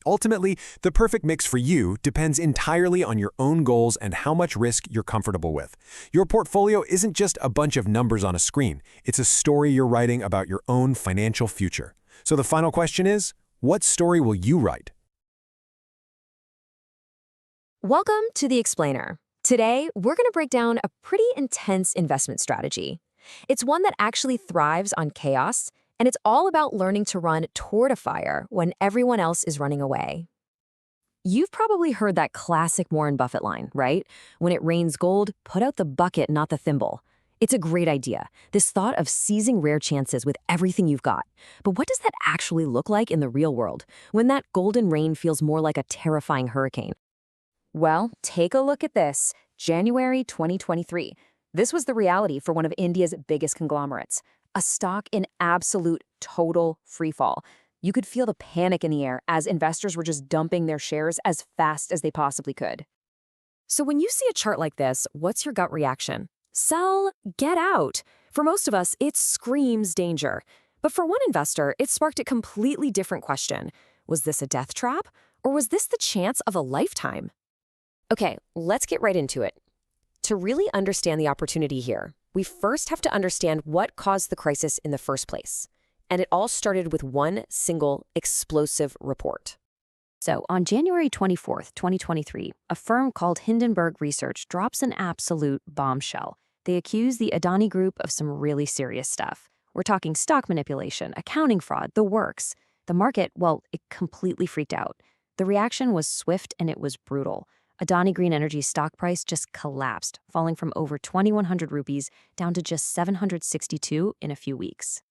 Ultimately, the perfect mix for you depends entirely on your own goals and how much risk you're comfortable with. Your portfolio isn't just a bunch of numbers on a screen. It's a story you're writing about your own financial future. So the final question is, what story will you write? Welcome to The Explainer. Today, we're going to break down a pretty intense investment strategy. It's one that actually thrives on chaos, and it's all about learning to run toward a fire when everyone else is running away. You've probably heard that classic Warren Buffett line, right? When it rains gold, put out the bucket, not the thimble. It's a great idea, this thought of seizing rare chances with everything you've got. But what does that actually look like in the real world, when that golden rain feels more like a terrifying hurricane? Well, take a look at this. January 2023. This was the reality for one of India's biggest conglomerates, a stock in absolute total freefall. You could feel the panic in the air as investors were just dumping their shares as fast as they possibly could. So when you see a chart like this, what's your gut reaction? Sell, get out. For most of us, it screams danger. But for one investor, it sparked a completely different question. Was this a death trap? Or was this the chance of a lifetime? Okay, let's get right into it. To really understand the opportunity here, we first have to understand what caused the crisis in the first place. And it all started with one single explosive report. So, on January 24th, 2023, a firm called Hindenburg Research drops an absolute bombshell. They accuse the Adani Group of some really serious stuff. We're talking stock manipulation, accounting fraud, the works. The market, well, it completely freaked out. The reaction was swift and it was brutal. Adani Green Energy's stock price just collapsed, falling from over 2,100 rupees down to just 762 in a few weeks.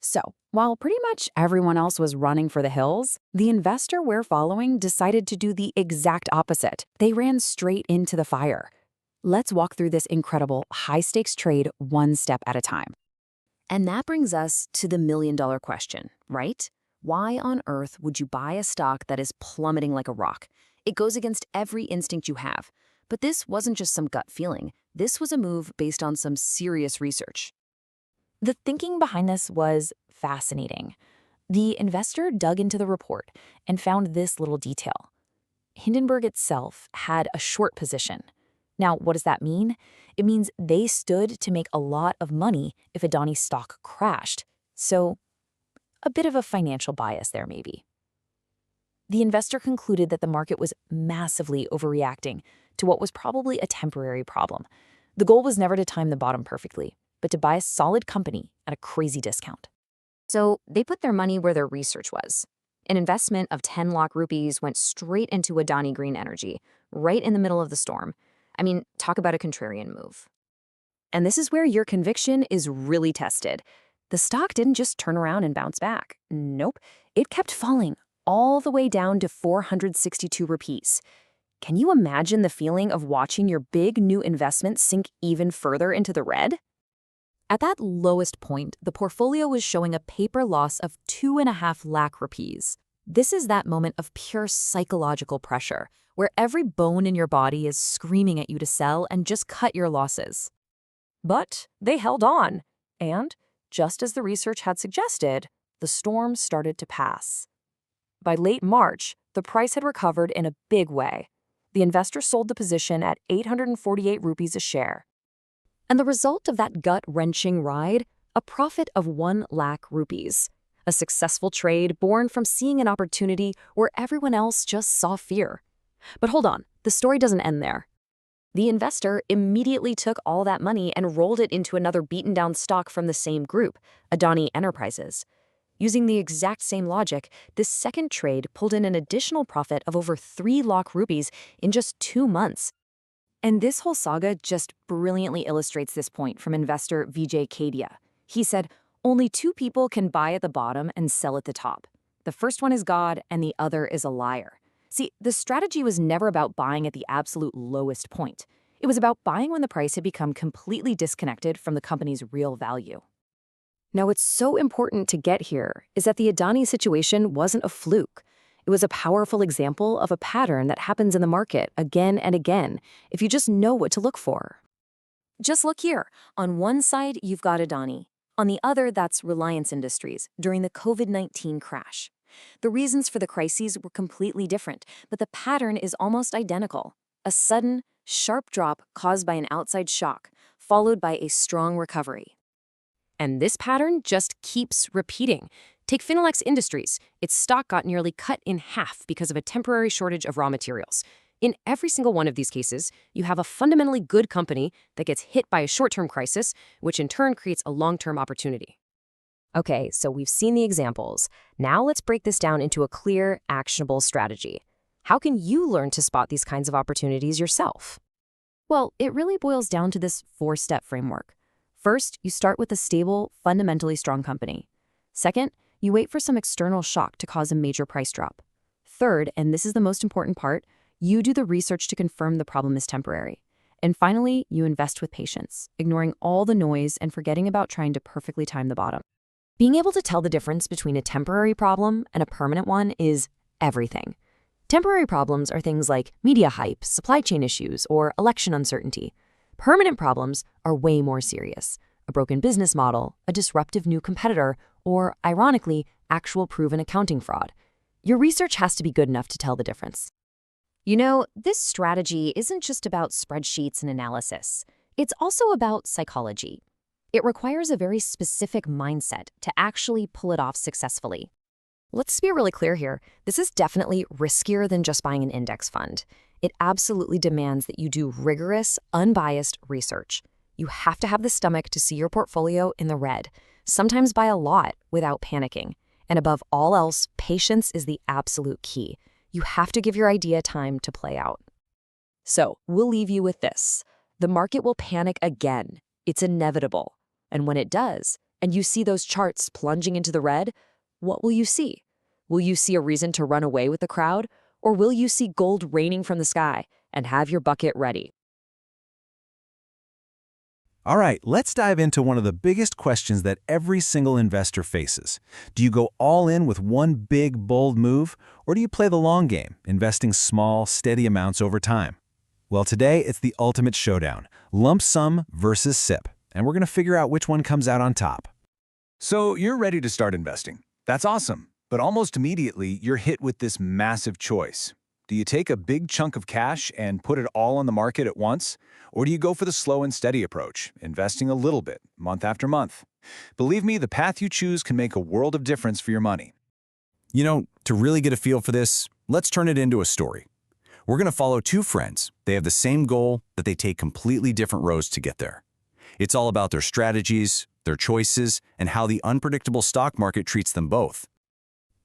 So, while pretty much everyone else was running for the hills, the investor we're following decided to do the exact opposite. They ran straight into the fire. Let's walk through this incredible high-stakes trade one step at a time. And that brings us to the million-dollar question, right? Why on earth would you buy a stock that is plummeting like a rock? It goes against every instinct you have. But this wasn't just some gut feeling. This was a move based on some serious research. The thinking behind this was fascinating. The investor dug into the report and found this little detail. Hindenburg itself had a short position. Now, what does that mean? It means they stood to make a lot of money if Adani's stock crashed. So, a bit of a financial bias there, maybe. The investor concluded that the market was massively overreacting to what was probably a temporary problem. The goal was never to time the bottom perfectly, but to buy a solid company at a crazy discount. So they put their money where their research was. An investment of 10 lakh rupees went straight into Adani Green Energy, right in the middle of the storm. I mean, talk about a contrarian move. And this is where your conviction is really tested. The stock didn't just turn around and bounce back. Nope, it kept falling all the way down to 462 rupees. Can you imagine the feeling of watching your big new investment sink even further into the red? At that lowest point, the portfolio was showing a paper loss of 2.5 lakh rupees. This is that moment of pure psychological pressure, where every bone in your body is screaming at you to sell and just cut your losses. But they held on, and, just as the research had suggested, the storm started to pass. By late March, the price had recovered in a big way. The investor sold the position at 848 rupees a share. And the result of that gut-wrenching ride? A profit of 1 lakh rupees. A successful trade born from seeing an opportunity where everyone else just saw fear. But hold on, the story doesn't end there. The investor immediately took all that money and rolled it into another beaten-down stock from the same group, Adani Enterprises. Using the exact same logic, this second trade pulled in an additional profit of over 3 lakh rupees in just 2 months. And this whole saga just brilliantly illustrates this point from investor Vijay Kedia. He said, only 2 people can buy at the bottom and sell at the top. The first one is God and the other is a liar. See, the strategy was never about buying at the absolute lowest point. It was about buying when the price had become completely disconnected from the company's real value. Now, what's so important to get here is that the Adani situation wasn't a fluke. It was a powerful example of a pattern that happens in the market again and again if you just know what to look for. Just look here. On one side, you've got Adani. On the other, that's Reliance Industries during the COVID-19 crash. The reasons for the crises were completely different, but the pattern is almost identical. A sudden, sharp drop caused by an outside shock, followed by a strong recovery. And this pattern just keeps repeating. Take Finolex Industries. Its stock got nearly cut in half because of a temporary shortage of raw materials. In every single one of these cases, you have a fundamentally good company that gets hit by a short-term crisis, which in turn creates a long-term opportunity. Okay, so we've seen the examples. Now let's break this down into a clear, actionable strategy. How can you learn to spot these kinds of opportunities yourself? Well, it really boils down to this 4-step framework. First, you start with a stable, fundamentally strong company. Second, you wait for some external shock to cause a major price drop. Third, and this is the most important part, you do the research to confirm the problem is temporary. And finally, you invest with patience, ignoring all the noise and forgetting about trying to perfectly time the bottom. Being able to tell the difference between a temporary problem and a permanent one is everything. Temporary problems are things like media hype, supply chain issues, or election uncertainty. Permanent problems are way more serious. A broken business model, a disruptive new competitor, or, ironically, actual proven accounting fraud. Your research has to be good enough to tell the difference. You know, this strategy isn't just about spreadsheets and analysis. It's also about psychology. It requires a very specific mindset to actually pull it off successfully. Let's be really clear here. This is definitely riskier than just buying an index fund. It absolutely demands that you do rigorous, unbiased research. You have to have the stomach to see your portfolio in the red, sometimes by a lot without panicking. And above all else, patience is the absolute key. You have to give your idea time to play out. So, we'll leave you with this. The market will panic again. It's inevitable. And when it does, and you see those charts plunging into the red, what will you see? Will you see a reason to run away with the crowd? Or will you see gold raining from the sky and have your bucket ready? All right, let's dive into one of the biggest questions that every single investor faces. Do you go all in with one big, bold move, or do you play the long game, investing small, steady amounts over time? Well, today it's the ultimate showdown, lump sum versus SIP, and we're going to figure out which one comes out on top. So you're ready to start investing. That's awesome, but almost immediately you're hit with this massive choice. Do you take a big chunk of cash and put it all on the market at once? Or do you go for the slow and steady approach, investing a little bit, month after month? Believe me, the path you choose can make a world of difference for your money. You know, to really get a feel for this, let's turn it into a story. We're going to follow 2 friends. They have the same goal, but they take completely different roads to get there. It's all about their strategies, their choices, and how the unpredictable stock market treats them both.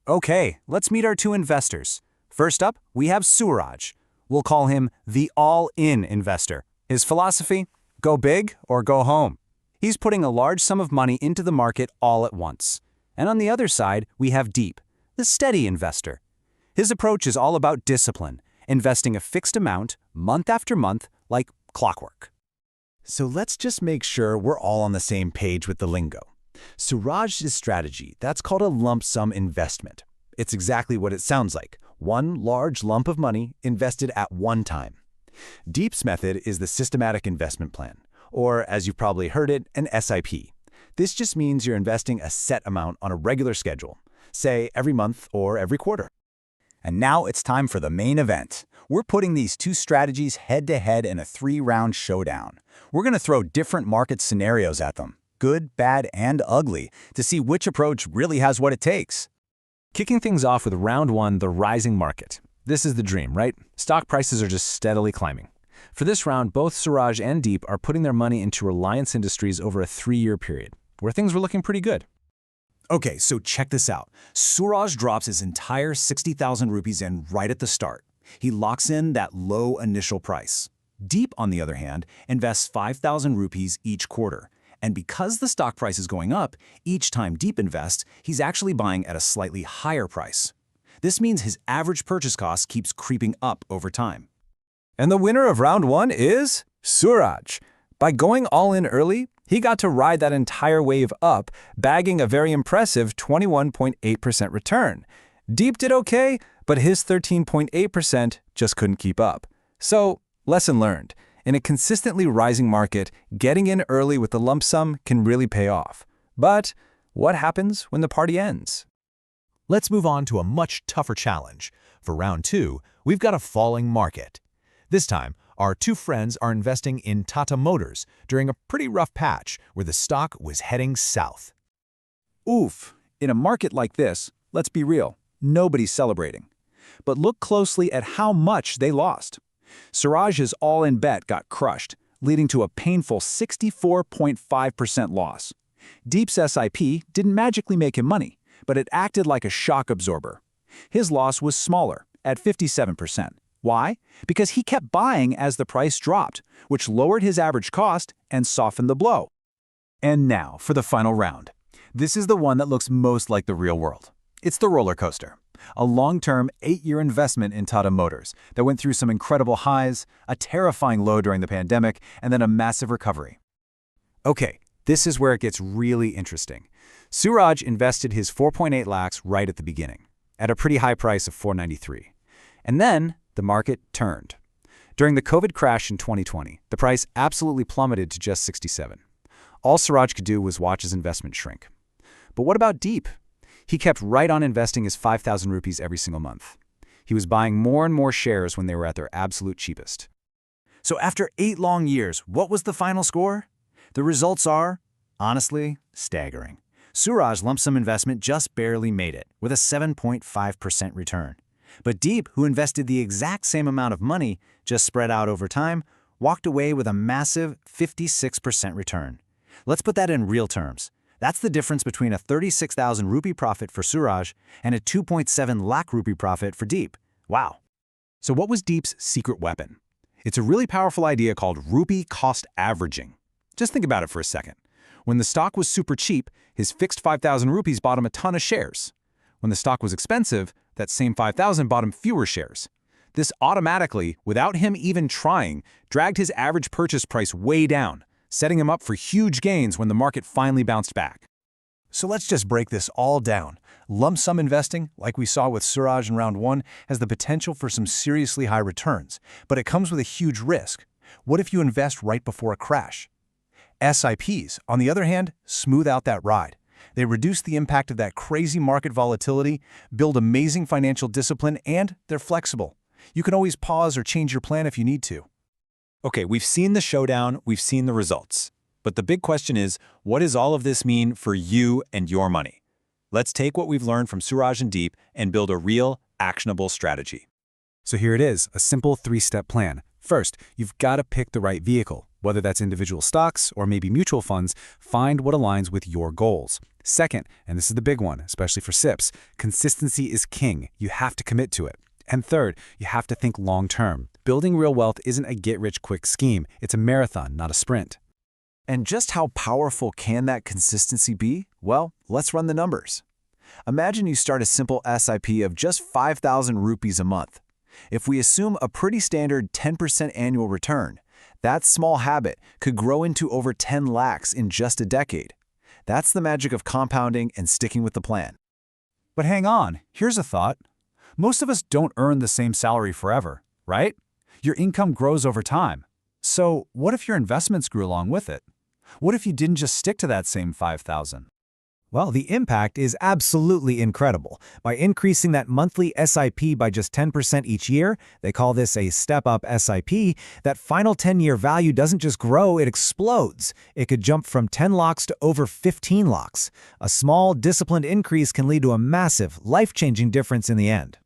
Okay, let's meet our 2 investors. First up, we have Suraj. We'll call him the all-in investor. His philosophy? Go big or go home. He's putting a large sum of money into the market all at once. And on the other side, we have Deep, the steady investor. His approach is all about discipline, investing a fixed amount, month after month, like clockwork. So let's just make sure we're all on the same page with the lingo. Suraj's strategy, that's called a lump sum investment. It's exactly what it sounds like, one large lump of money invested at one time. Deep's method is the systematic investment plan, or as you've probably heard it, an SIP. This just means you're investing a set amount on a regular schedule, say every month or every quarter. And now it's time for the main event. We're putting these two strategies head-to-head in a 3-round showdown. We're going to throw different market scenarios at them, good, bad, and ugly, to see which approach really has what it takes. Kicking things off with round 1, the rising market. This is the dream, right? Stock prices are just steadily climbing. For this round, both Suraj and Deep are putting their money into Reliance Industries over a 3-year period, where things were looking pretty good. Okay, so check this out. Suraj drops his entire 60,000 rupees in right at the start. He locks in that low initial price. Deep, on the other hand, invests 5,000 rupees each quarter. And because the stock price is going up, each time Deep invests, he's actually buying at a slightly higher price. This means his average purchase cost keeps creeping up over time. And the winner of round 1 is Suraj. By going all in early, he got to ride that entire wave up, bagging a very impressive 21.8% return. Deep did okay, but his 13.8% just couldn't keep up. So, lesson learned. In a consistently rising market, getting in early with the lump sum can really pay off. But what happens when the party ends? Let's move on to a much tougher challenge. For round 2, we've got a falling market. This time, our two friends are investing in Tata Motors during a pretty rough patch where the stock was heading south. Oof, in a market like this, let's be real, nobody's celebrating. But look closely at how much they lost. Suraj's all-in bet got crushed, leading to a painful 64.5% loss. Deep's SIP didn't magically make him money, but it acted like a shock absorber. His loss was smaller, at 57%. Why? Because he kept buying as the price dropped, which lowered his average cost and softened the blow. And now for the final round. This is the one that looks most like the real world. It's the roller coaster. A long-term, 8-year investment in Tata Motors that went through some incredible highs, a terrifying low during the pandemic, and then a massive recovery. Okay, this is where it gets really interesting. Suraj invested his 4.8 lakhs right at the beginning, at a pretty high price of 493. And then the market turned. During the COVID crash in 2020, the price absolutely plummeted to just 67. All Suraj could do was watch his investment shrink. But what about Deep? He kept right on investing his 5,000 rupees every single month. He was buying more and more shares when they were at their absolute cheapest. So after 8 long years, what was the final score? The results are, honestly, staggering. Suraj's lump sum investment just barely made it, with a 7.5% return. But Deep, who invested the exact same amount of money, just spread out over time, walked away with a massive 56% return. Let's put that in real terms. That's the difference between a 36,000 rupee profit for Suraj and a 2.7 lakh rupee profit for Deep. Wow. So what was Deep's secret weapon? It's a really powerful idea called rupee cost averaging. Just think about it for a second. When the stock was super cheap, his fixed 5,000 rupees bought him a ton of shares. When the stock was expensive, that same 5,000 bought him fewer shares. This automatically, without him even trying, dragged his average purchase price way down, setting him up for huge gains when the market finally bounced back. So let's just break this all down. Lump sum investing, like we saw with Suraj in round 1, has the potential for some seriously high returns, but it comes with a huge risk. What if you invest right before a crash? SIPs, on the other hand, smooth out that ride. They reduce the impact of that crazy market volatility, build amazing financial discipline, and they're flexible. You can always pause or change your plan if you need to. Okay, we've seen the showdown, we've seen the results. But the big question is, what does all of this mean for you and your money? Let's take what we've learned from Suraj and Deep and build a real, actionable strategy. So here it is, a simple 3-step plan. First, you've got to pick the right vehicle. Whether that's individual stocks or maybe mutual funds, find what aligns with your goals. Second, and this is the big one, especially for SIPs, consistency is king. You have to commit to it. And third, you have to think long-term. Building real wealth isn't a get-rich-quick scheme. It's a marathon, not a sprint. And just how powerful can that consistency be? Well, let's run the numbers. Imagine you start a simple SIP of just 5,000 rupees a month. If we assume a pretty standard 10% annual return, That small habit could grow into over 10 lakhs in just a decade. That's the magic of compounding and sticking with the plan. But hang on, here's a thought. Most of us don't earn the same salary forever, right? Your income grows over time. So what if your investments grew along with it? What if you didn't just stick to that same 5,000? Well, the impact is absolutely incredible. By increasing that monthly SIP by just 10% each year, they call this a step-up SIP, that final 10-year value doesn't just grow, it explodes. It could jump from 10 lakhs to over 15 lakhs. A small, disciplined increase can lead to a massive, life-changing difference in the end.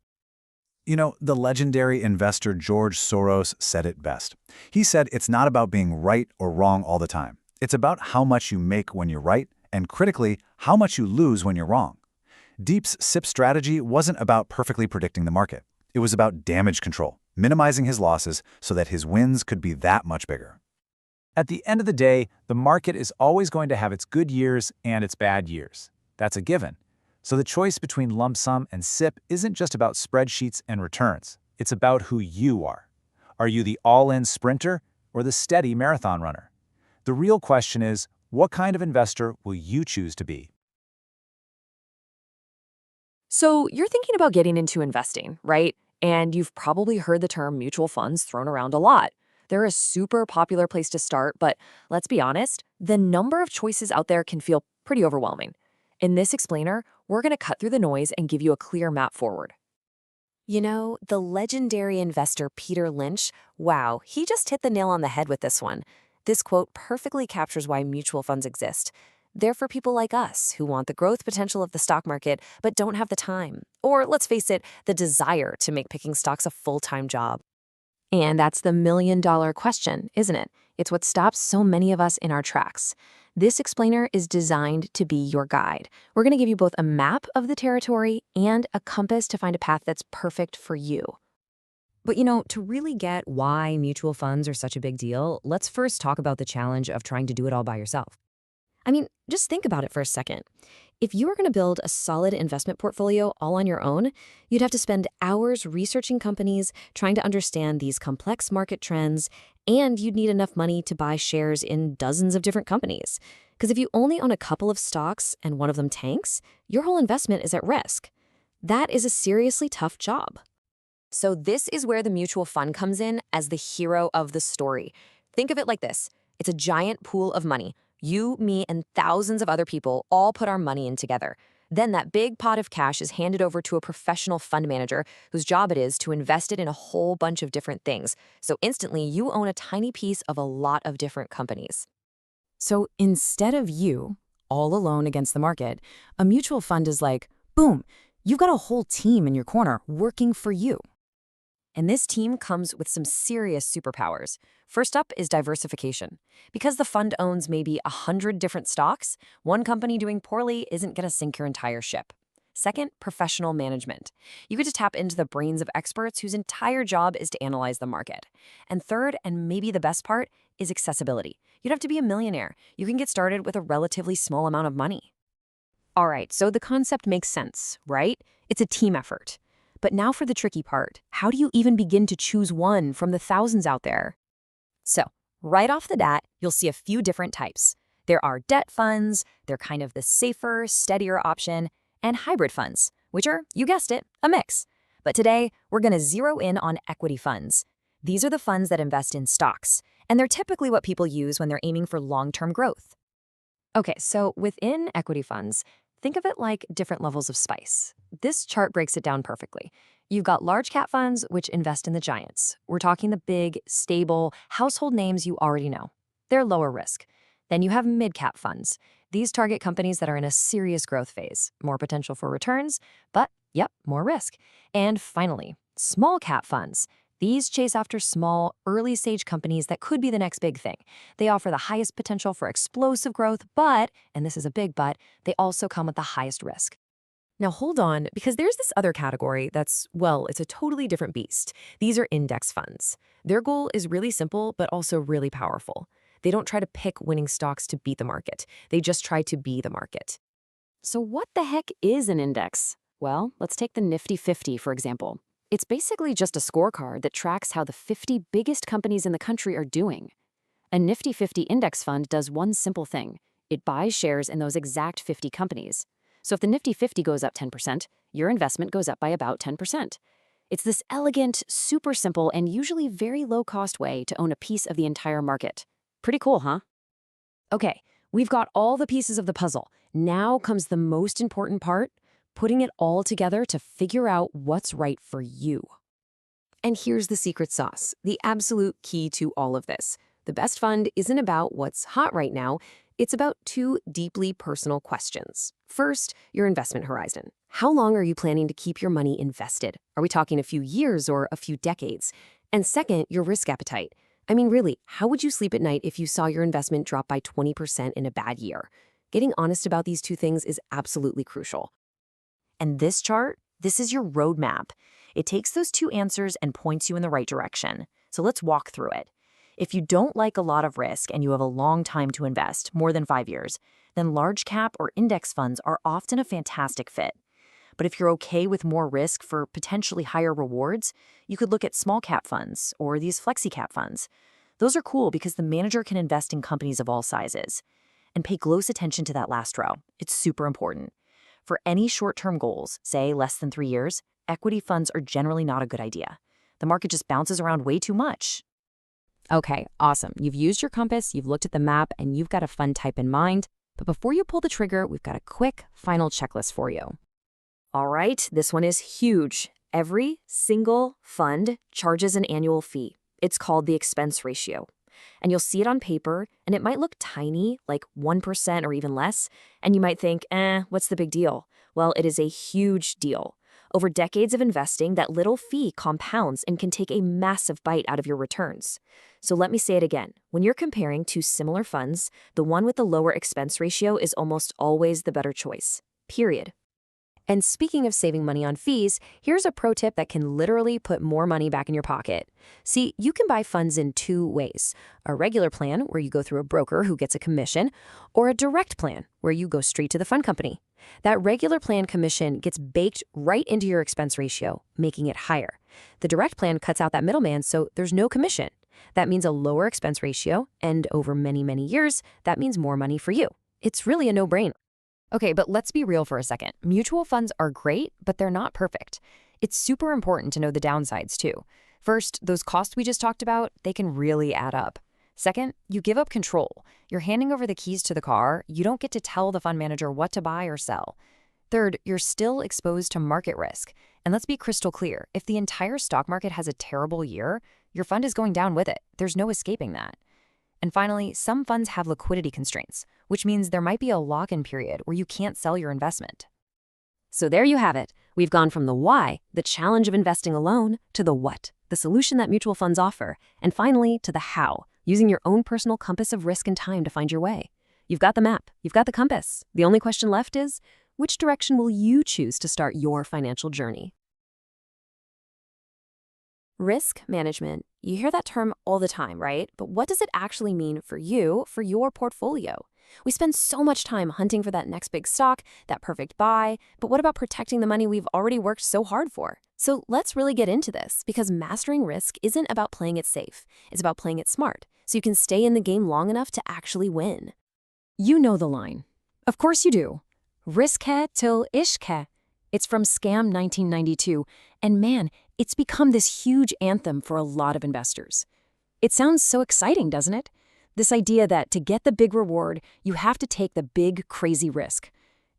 You know, the legendary investor George Soros said it best. He said it's not about being right or wrong all the time. It's about how much you make when you're right, and critically, how much you lose when you're wrong. Deep's SIP strategy wasn't about perfectly predicting the market. It was about damage control, minimizing his losses so that his wins could be that much bigger. At the end of the day, the market is always going to have its good years and its bad years. That's a given. So the choice between lump sum and SIP isn't just about spreadsheets and returns. It's about who you are. Are you the all-in sprinter or the steady marathon runner? The real question is, what kind of investor will you choose to be? So you're thinking about getting into investing, right? And you've probably heard the term mutual funds thrown around a lot. They're a super popular place to start, but let's be honest, the number of choices out there can feel pretty overwhelming. In this explainer, we're going to cut through the noise and give you a clear map forward. You know, the legendary investor Peter Lynch, wow, he just hit the nail on the head with this one. This quote perfectly captures why mutual funds exist. They're for people like us who want the growth potential of the stock market but don't have the time, or let's face it, the desire to make picking stocks a full-time job. And that's the million-dollar question, isn't it? It's what stops so many of us in our tracks. This explainer is designed to be your guide. We're going to give you both a map of the territory and a compass to find a path that's perfect for you. But you know, to really get why mutual funds are such a big deal, let's first talk about the challenge of trying to do it all by yourself. I mean, just think about it for a second. If you were going to build a solid investment portfolio all on your own, you'd have to spend hours researching companies, trying to understand these complex market trends, and you'd need enough money to buy shares in dozens of different companies. Because if you only own a couple of stocks and one of them tanks, your whole investment is at risk. That is a seriously tough job. So this is where the mutual fund comes in as the hero of the story. Think of it like this. It's a giant pool of money. You, me, and thousands of other people all put our money in together. Then that big pot of cash is handed over to a professional fund manager whose job it is to invest it in a whole bunch of different things. So instantly, you own a tiny piece of a lot of different companies. So instead of you, all alone against the market, a mutual fund is like, boom, you've got a whole team in your corner working for you. And this team comes with some serious superpowers. First up is diversification. Because the fund owns maybe 100 different stocks, one company doing poorly isn't going to sink your entire ship. Second, professional management. You get to tap into the brains of experts whose entire job is to analyze the market. And third, and maybe the best part, is accessibility. You don't have to be a millionaire. You can get started with a relatively small amount of money. All right, so the concept makes sense, right? It's a team effort. But now for the tricky part. How do you even begin to choose one from the thousands out there? So, right off the bat, you'll see a few different types. There are debt funds, they're kind of the safer, steadier option, and hybrid funds, which are, you guessed it, a mix. But today, we're going to zero in on equity funds. These are the funds that invest in stocks, and they're typically what people use when they're aiming for long-term growth. Okay, so within equity funds, think of it like different levels of spice. This chart breaks it down perfectly. You've got large cap funds, which invest in the giants. We're talking the big, stable, household names you already know. They're lower risk. Then you have mid-cap funds. These target companies that are in a serious growth phase, more potential for returns, but, yep, more risk. And finally, small cap funds. These chase after small, early-stage companies that could be the next big thing. They offer the highest potential for explosive growth, but, and this is a big but, they also come at the highest risk. Now hold on, because there's this other category that's, well, it's a totally different beast. These are index funds. Their goal is really simple, but also really powerful. They don't try to pick winning stocks to beat the market. They just try to be the market. So what the heck is an index? Well, let's take the Nifty 50, for example. It's basically just a scorecard that tracks how the 50 biggest companies in the country are doing. A Nifty 50 index fund does one simple thing. It buys shares in those exact 50 companies. So if the Nifty 50 goes up 10%, your investment goes up by about 10%. It's this elegant, super simple, and usually very low-cost way to own a piece of the entire market. Pretty cool, huh? Okay, we've got all the pieces of the puzzle. Now comes the most important part, putting it all together to figure out what's right for you. And here's the secret sauce, the absolute key to all of this. The best fund isn't about what's hot right now. It's about two deeply personal questions. First, your investment horizon. How long are you planning to keep your money invested? Are we talking a few years or a few decades? And second, your risk appetite. I mean, really, how would you sleep at night if you saw your investment drop by 20% in a bad year? Getting honest about these two things is absolutely crucial. And this chart, this is your roadmap. It takes those two answers and points you in the right direction. So let's walk through it. If you don't like a lot of risk and you have a long time to invest, more than 5 years, then large cap or index funds are often a fantastic fit. But if you're okay with more risk for potentially higher rewards, you could look at small cap funds or these flexi cap funds. Those are cool because the manager can invest in companies of all sizes. And pay close attention to that last row. It's super important. For any short-term goals, say less than 3 years, equity funds are generally not a good idea. The market just bounces around way too much. Okay, awesome. You've used your compass, you've looked at the map, and you've got a fund type in mind. But before you pull the trigger, we've got a quick final checklist for you. All right, this one is huge. Every single fund charges an annual fee. It's called the expense ratio. And you'll see it on paper, and it might look tiny, like 1% or even less, and you might think, what's the big deal? Well, it is a huge deal. Over decades of investing, that little fee compounds and can take a massive bite out of your returns. So let me say it again. When you're comparing two similar funds, the one with the lower expense ratio is almost always the better choice. Period. And speaking of saving money on fees, here's a pro tip that can literally put more money back in your pocket. See, you can buy funds in two ways. A regular plan, where you go through a broker who gets a commission, or a direct plan, where you go straight to the fund company. That regular plan commission gets baked right into your expense ratio, making it higher. The direct plan cuts out that middleman, so there's no commission. That means a lower expense ratio, and over many, many years, that means more money for you. It's really a no-brainer. Okay, but let's be real for a second. Mutual funds are great, but they're not perfect. It's super important to know the downsides too. First, those costs we just talked about, they can really add up. Second, you give up control. You're handing over the keys to the car. You don't get to tell the fund manager what to buy or sell. Third, you're still exposed to market risk. And let's be crystal clear. If the entire stock market has a terrible year, your fund is going down with it. There's no escaping that. And finally, some funds have liquidity constraints, which means there might be a lock-in period where you can't sell your investment. So there you have it. We've gone from the why, the challenge of investing alone, to the what, the solution that mutual funds offer, and finally to the how, using your own personal compass of risk and time to find your way. You've got the map, you've got the compass. The only question left is, which direction will you choose to start your financial journey? Risk management. You hear that term all the time, right? But what does it actually mean for you, for your portfolio? We spend so much time hunting for that next big stock, that perfect buy, but what about protecting the money we've already worked so hard for? So let's really get into this, because mastering risk isn't about playing it safe. It's about playing it smart, so you can stay in the game long enough to actually win. You know the line. Of course you do. Risk hai till ishq hai. It's from Scam 1992, and man, it's become this huge anthem for a lot of investors. It sounds so exciting, doesn't it? This idea that to get the big reward, you have to take the big, crazy risk.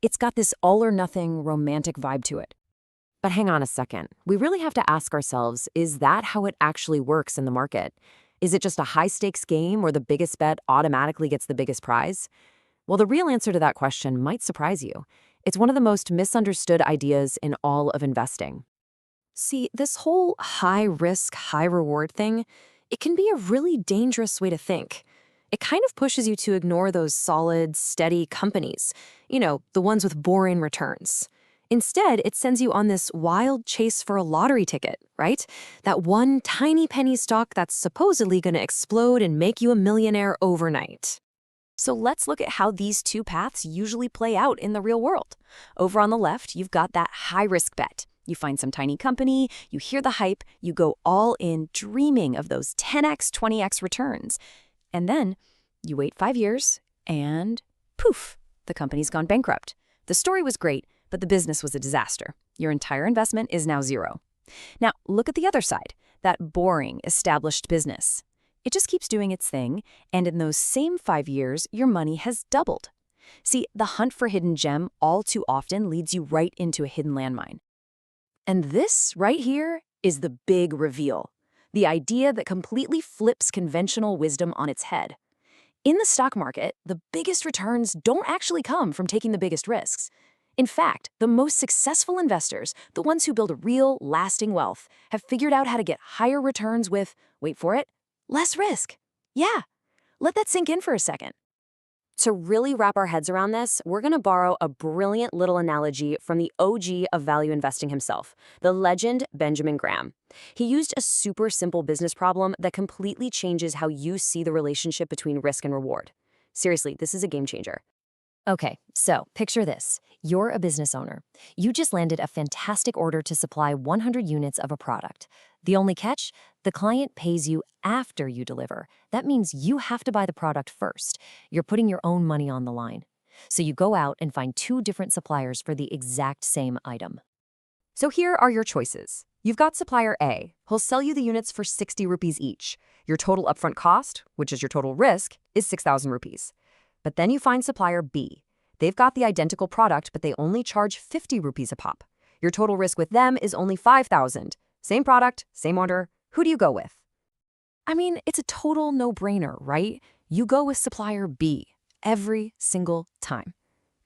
It's got this all-or-nothing romantic vibe to it. But hang on a second. We really have to ask ourselves, is that how it actually works in the market? Is it just a high-stakes game where the biggest bet automatically gets the biggest prize? Well, the real answer to that question might surprise you. It's one of the most misunderstood ideas in all of investing. See, this whole high-risk, high-reward thing, it can be a really dangerous way to think. It kind of pushes you to ignore those solid, steady companies, the ones with boring returns. Instead, it sends you on this wild chase for a lottery ticket, right? That one tiny penny stock that's supposedly going to explode and make you a millionaire overnight. So let's look at how these two paths usually play out in the real world. Over on the left, you've got that high-risk bet. You find some tiny company, you hear the hype, you go all in dreaming of those 10x, 20x returns. And then you wait 5 years and poof, the company's gone bankrupt. The story was great, but the business was a disaster. Your entire investment is now zero. Now, look at the other side, that boring, established business. It just keeps doing its thing, and in those same 5 years, your money has doubled. See, the hunt for hidden gem all too often leads you right into a hidden landmine. And this right here is the big reveal, the idea that completely flips conventional wisdom on its head. In the stock market, the biggest returns don't actually come from taking the biggest risks. In fact, the most successful investors, the ones who build real, lasting wealth, have figured out how to get higher returns with, wait for it, less risk. Yeah, let that sink in for a second. To really wrap our heads around this, we're going to borrow a brilliant little analogy from the OG of value investing himself, the legend Benjamin Graham. He used a super simple business problem that completely changes how you see the relationship between risk and reward. Seriously, this is a game changer. Okay, so picture this. You're a business owner. You just landed a fantastic order to supply 100 units of a product. The only catch? The client pays you after you deliver. That means you have to buy the product first. You're putting your own money on the line. So you go out and find 2 different suppliers for the exact same item. So here are your choices. You've got supplier A, who'll sell you the units for 60 rupees each. Your total upfront cost, which is your total risk, is 6,000 rupees. But then you find supplier B. They've got the identical product, but they only charge 50 rupees a pop. Your total risk with them is only 5,000. Same product, same order. Who do you go with? I mean, it's a total no-brainer, right? You go with supplier B every single time.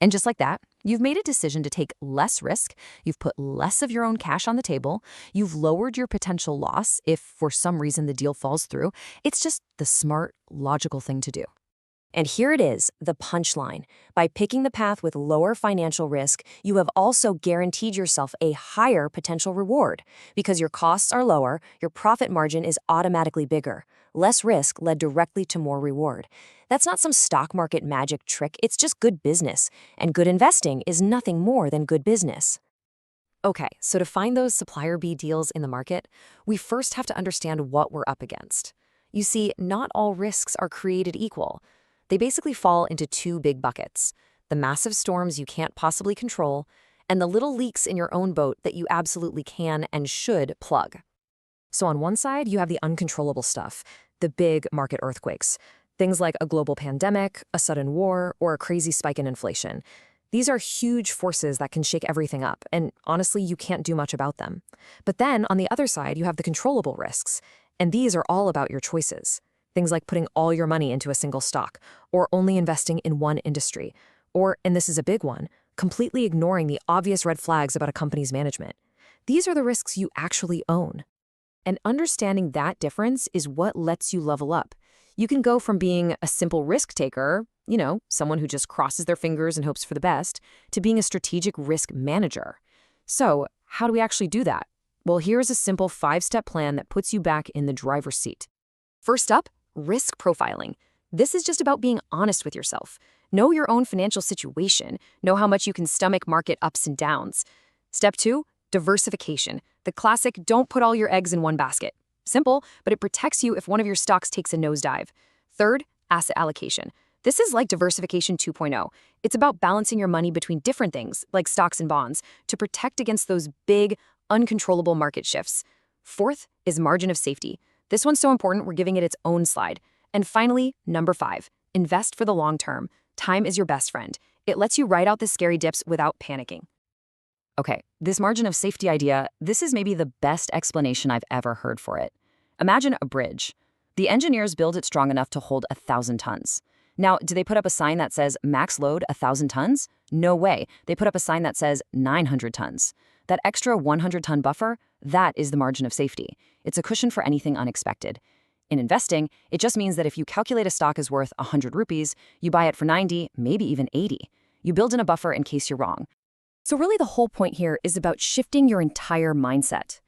And just like that, you've made a decision to take less risk, you've put less of your own cash on the table, you've lowered your potential loss if for some reason the deal falls through. It's just the smart, logical thing to do. And here it is, the punchline. By picking the path with lower financial risk, you have also guaranteed yourself a higher potential reward. Because your costs are lower, your profit margin is automatically bigger. Less risk led directly to more reward. That's not some stock market magic trick, it's just good business. And good investing is nothing more than good business. Okay, so to find those supplier B deals in the market, we first have to understand what we're up against. You see, not all risks are created equal. They basically fall into 2 big buckets: the massive storms you can't possibly control, and the little leaks in your own boat that you absolutely can and should plug. So on one side, you have the uncontrollable stuff, the big market earthquakes, things like a global pandemic, a sudden war, or a crazy spike in inflation. These are huge forces that can shake everything up, and honestly, you can't do much about them. But then, on the other side, you have the controllable risks, and these are all about your choices. Things like putting all your money into a single stock, or only investing in one industry, or, and this is a big one, completely ignoring the obvious red flags about a company's management. These are the risks you actually own. And understanding that difference is what lets you level up. You can go from being a simple risk taker, someone who just crosses their fingers and hopes for the best, to being a strategic risk manager. So, how do we actually do that? Well, here's a simple 5-step plan that puts you back in the driver's seat. First up, risk profiling. This is just about being honest with yourself. Know your own financial situation. Know how much you can stomach market ups and downs. Step 2, diversification. The classic, don't put all your eggs in one basket. Simple, but it protects you if one of your stocks takes a nosedive. Third, asset allocation. This is like diversification 2.0. It's about balancing your money between different things, like stocks and bonds, to protect against those big, uncontrollable market shifts. Fourth is margin of safety. This one's so important, we're giving it its own slide. And finally, number 5, invest for the long term. Time is your best friend. It lets you ride out the scary dips without panicking. Okay, this margin of safety idea, this is maybe the best explanation I've ever heard for it. Imagine a bridge. The engineers build it strong enough to hold 1,000 tons. Now, do they put up a sign that says max load 1,000 tons? No way. They put up a sign that says 900 tons. That extra 100-ton buffer, that is the margin of safety. It's a cushion for anything unexpected. In investing, it just means that if you calculate a stock is worth 100 rupees, you buy it for 90, maybe even 80. You build in a buffer in case you're wrong. So really the whole point here is about shifting your entire mindset.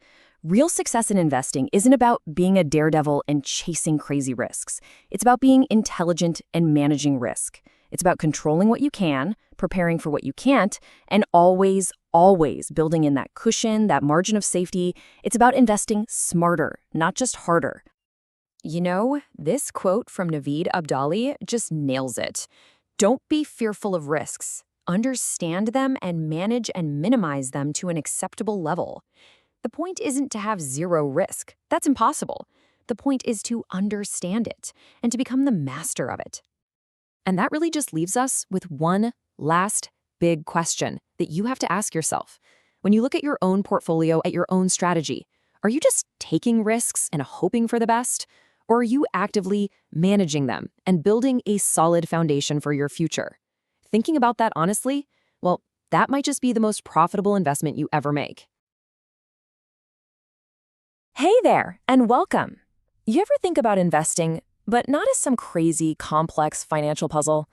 Real success in investing isn't about being a daredevil and chasing crazy risks. It's about being intelligent and managing risk. It's about controlling what you can, preparing for what you can't, and always building in that cushion, that margin of safety. It's about investing smarter, not just harder. You know, this quote from Naveed Abdali just nails it. Don't be fearful of risks. Understand them and manage and minimize them to an acceptable level. The point isn't to have zero risk. That's impossible. The point is to understand it and to become the master of it. And that really just leaves us with one last big question that you have to ask yourself. When you look at your own portfolio, at your own strategy, are you just taking risks and hoping for the best? Or are you actively managing them and building a solid foundation for your future? Thinking about that honestly, well, that might just be the most profitable investment you ever make. Hey there, and welcome. You ever think about investing, but not as some crazy, complex financial puzzle?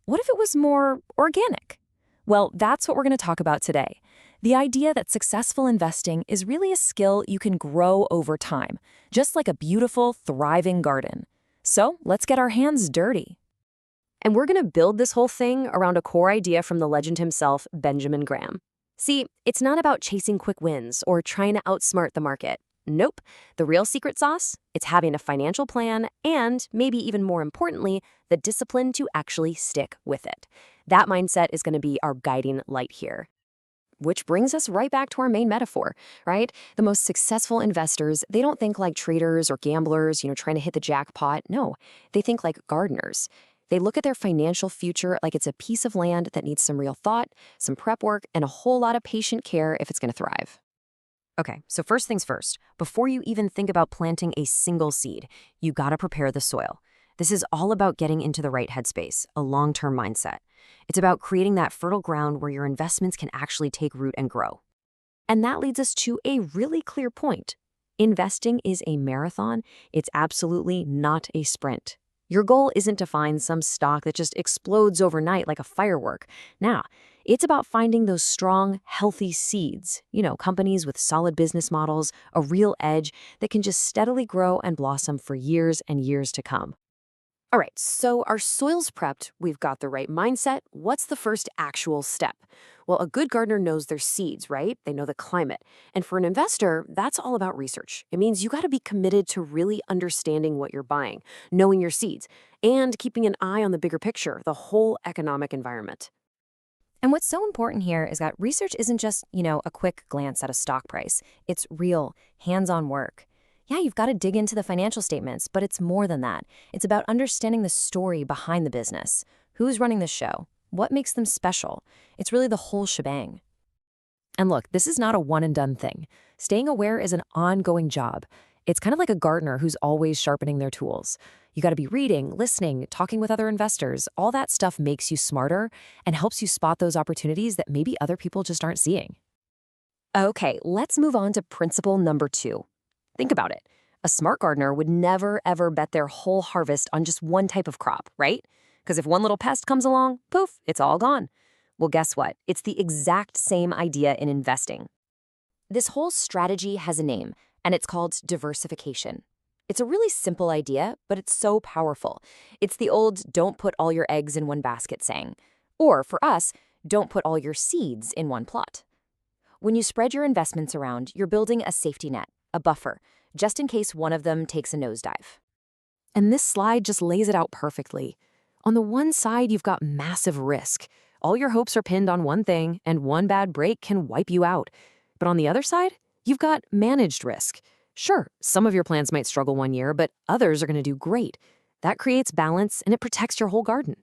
What if it was more organic? Well, that's what we're going to talk about today. The idea that successful investing is really a skill you can grow over time, just like a beautiful, thriving garden. So let's get our hands dirty. And we're going to build this whole thing around a core idea from the legend himself, Benjamin Graham. See, it's not about chasing quick wins or trying to outsmart the market. Nope. The real secret sauce? It's having a financial plan and, maybe even more importantly, the discipline to actually stick with it. That mindset is going to be our guiding light here. Which brings us right back to our main metaphor, right? The most successful investors, they don't think like traders or gamblers, trying to hit the jackpot. No, they think like gardeners. They look at their financial future like it's a piece of land that needs some real thought, some prep work, and a whole lot of patient care if it's going to thrive. Okay, so first things first, before you even think about planting a single seed, you gotta prepare the soil. This is all about getting into the right headspace, a long-term mindset. It's about creating that fertile ground where your investments can actually take root and grow. And that leads us to a really clear point. Investing is a marathon. It's absolutely not a sprint. Your goal isn't to find some stock that just explodes overnight like a firework. Nah, it's about finding those strong, healthy seeds, companies with solid business models, a real edge that can just steadily grow and blossom for years and years to come. All right, so our soil's prepped, we've got the right mindset. What's the first actual step? Well, a good gardener knows their seeds, right? They know the climate. And for an investor, that's all about research. It means you got to be committed to really understanding what you're buying, knowing your seeds, and keeping an eye on the bigger picture, the whole economic environment. And what's so important here is that research isn't just, a quick glance at a stock price. It's real, hands-on work. Yeah, you've got to dig into the financial statements, but it's more than that. It's about understanding the story behind the business. Who's running the show? What makes them special? It's really the whole shebang. And look, this is not a one-and-done thing. Staying aware is an ongoing job. It's kind of like a gardener who's always sharpening their tools. You got to be reading, listening, talking with other investors. All that stuff makes you smarter and helps you spot those opportunities that maybe other people just aren't seeing. Okay, let's move on to principle number 2. Think about it. A smart gardener would never, ever bet their whole harvest on just one type of crop, right? Because if one little pest comes along, poof, it's all gone. Well, guess what? It's the exact same idea in investing. This whole strategy has a name, and it's called diversification. It's a really simple idea, but it's so powerful. It's the old don't put all your eggs in one basket saying. Or for us, don't put all your seeds in one plot. When you spread your investments around, you're building a safety net, a buffer, just in case one of them takes a nosedive. And this slide just lays it out perfectly. On the one side, you've got massive risk. All your hopes are pinned on one thing, and one bad break can wipe you out. But on the other side, you've got managed risk. Sure, some of your plans might struggle one year, but others are going to do great. That creates balance, and it protects your whole garden.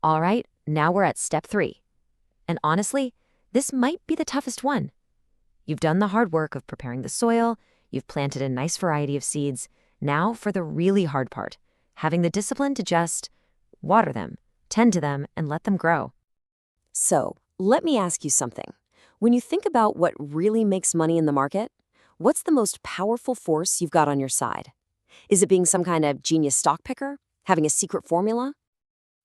All right, now we're at step 3. And honestly, this might be the toughest one. You've done the hard work of preparing the soil, you've planted a nice variety of seeds. Now for the really hard part, having the discipline to just water them, tend to them, and let them grow. So, let me ask you something. When you think about what really makes money in the market, what's the most powerful force you've got on your side? Is it being some kind of genius stock picker? Having a secret formula?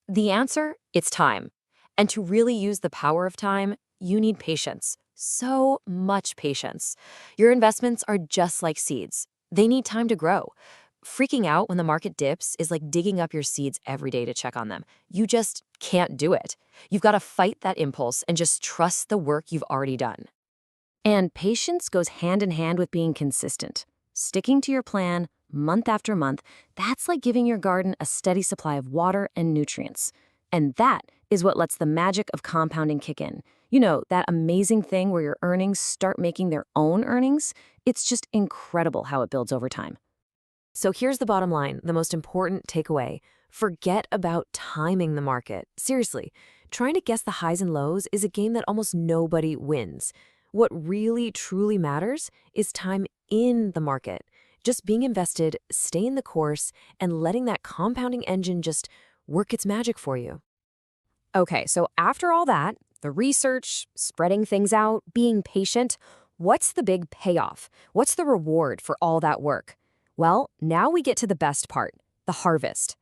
The answer, it's time. And to really use the power of time, you need patience. So much patience. Your investments are just like seeds. They need time to grow. Freaking out when the market dips is like digging up your seeds every day to check on them. You just can't do it. You've got to fight that impulse and just trust the work you've already done. And patience goes hand in hand with being consistent. Sticking to your plan, month after month, that's like giving your garden a steady supply of water and nutrients. And that is what lets the magic of compounding kick in. You know, that amazing thing where your earnings start making their own earnings? It's just incredible how it builds over time. So here's the bottom line, the most important takeaway. Forget about timing the market. Seriously, trying to guess the highs and lows is a game that almost nobody wins. What really, truly matters is time in the market. Just being invested, staying the course, and letting that compounding engine just work its magic for you. Okay, so after all that, the research, spreading things out, being patient, what's the big payoff? What's the reward for all that work? Well, now we get to the best part, the harvest.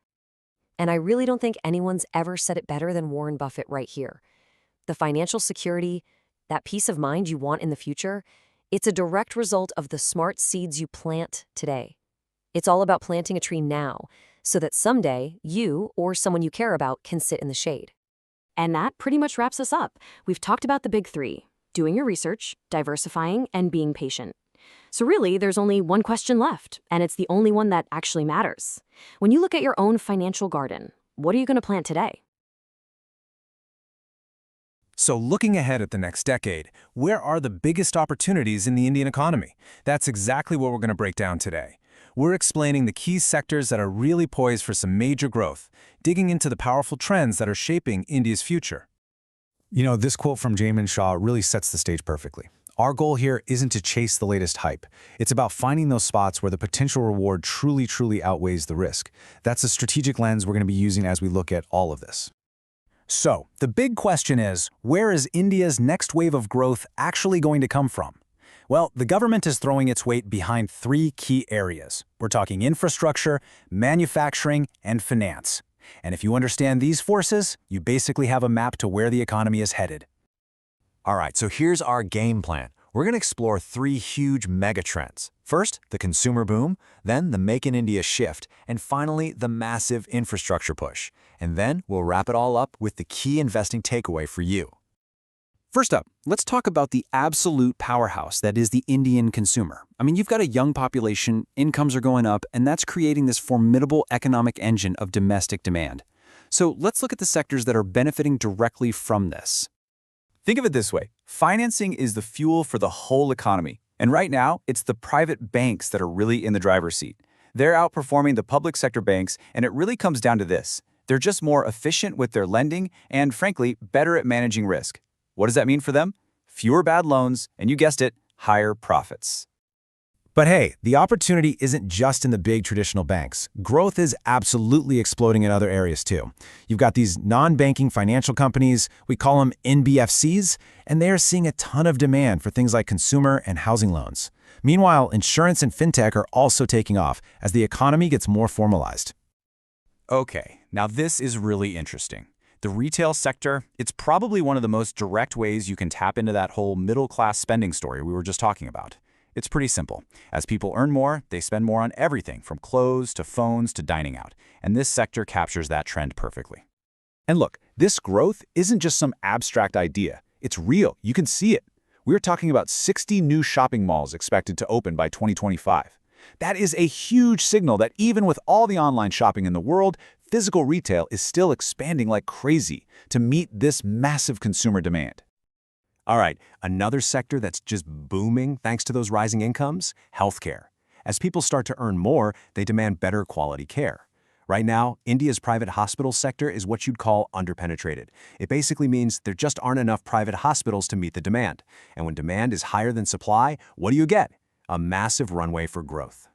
And I really don't think anyone's ever said it better than Warren Buffett right here. The financial security, that peace of mind you want in the future, it's a direct result of the smart seeds you plant today. It's all about planting a tree now, so that someday you or someone you care about can sit in the shade. And that pretty much wraps us up. We've talked about the big three: doing your research, diversifying, and being patient. So really, there's only one question left, and it's the only one that actually matters. When you look at your own financial garden, what are you going to plant today? So looking ahead at the next decade, where are the biggest opportunities in the Indian economy? That's exactly what we're going to break down today. We're explaining the key sectors that are really poised for some major growth, digging into the powerful trends that are shaping India's future. You know, this quote from Jamin Shah really sets the stage perfectly. Our goal here isn't to chase the latest hype. It's about finding those spots where the potential reward truly outweighs the risk. That's a strategic lens we're going to be using as we look at all of this. So, the big question is, where is India's next wave of growth actually going to come from? Well, the government is throwing its weight behind three key areas. We're talking infrastructure, manufacturing, and finance. And if you understand these forces, you basically have a map to where the economy is headed. All right, so here's our game plan. We're going to explore three huge megatrends. First, the consumer boom, then the Make in India shift, and finally, the massive infrastructure push. And then we'll wrap it all up with the key investing takeaway for you. First up, let's talk about the absolute powerhouse that is the Indian consumer. I mean, you've got a young population, incomes are going up, and that's creating this formidable economic engine of domestic demand. So let's look at the sectors that are benefiting directly from this. Think of it this way. Financing is the fuel for the whole economy. And right now, it's the private banks that are really in the driver's seat. They're outperforming the public sector banks, and it really comes down to this. They're just more efficient with their lending and, frankly, better at managing risk. What does that mean for them? Fewer bad loans, and you guessed it, higher profits. But hey, the opportunity isn't just in the big traditional banks. Growth is absolutely exploding in other areas too. You've got these non-banking financial companies, we call them NBFCs, and they are seeing a ton of demand for things like consumer and housing loans. Meanwhile, insurance and fintech are also taking off as the economy gets more formalized. Okay, now this is really interesting. The retail sector, it's probably one of the most direct ways you can tap into that whole middle-class spending story we were just talking about. It's pretty simple. As people earn more, they spend more on everything from clothes to phones to dining out. And this sector captures that trend perfectly. And look, this growth isn't just some abstract idea. It's real. You can see it. We're talking about 60 new shopping malls expected to open by 2025. That is a huge signal that even with all the online shopping in the world, physical retail is still expanding like crazy to meet this massive consumer demand. All right, another sector that's just booming thanks to those rising incomes, healthcare. As people start to earn more, they demand better quality care. Right now, India's private hospital sector is what you'd call underpenetrated. It basically means there just aren't enough private hospitals to meet the demand. And when demand is higher than supply, what do you get? A massive runway for growth.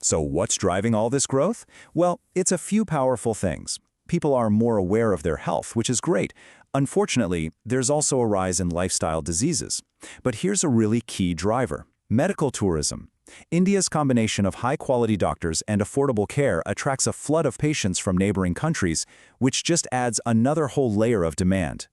So what's driving all this growth? Well, it's a few powerful things. People are more aware of their health, which is great. Unfortunately, there's also a rise in lifestyle diseases. But here's a really key driver: medical tourism. India's combination of high-quality doctors and affordable care attracts a flood of patients from neighboring countries, which just adds another whole layer of demand.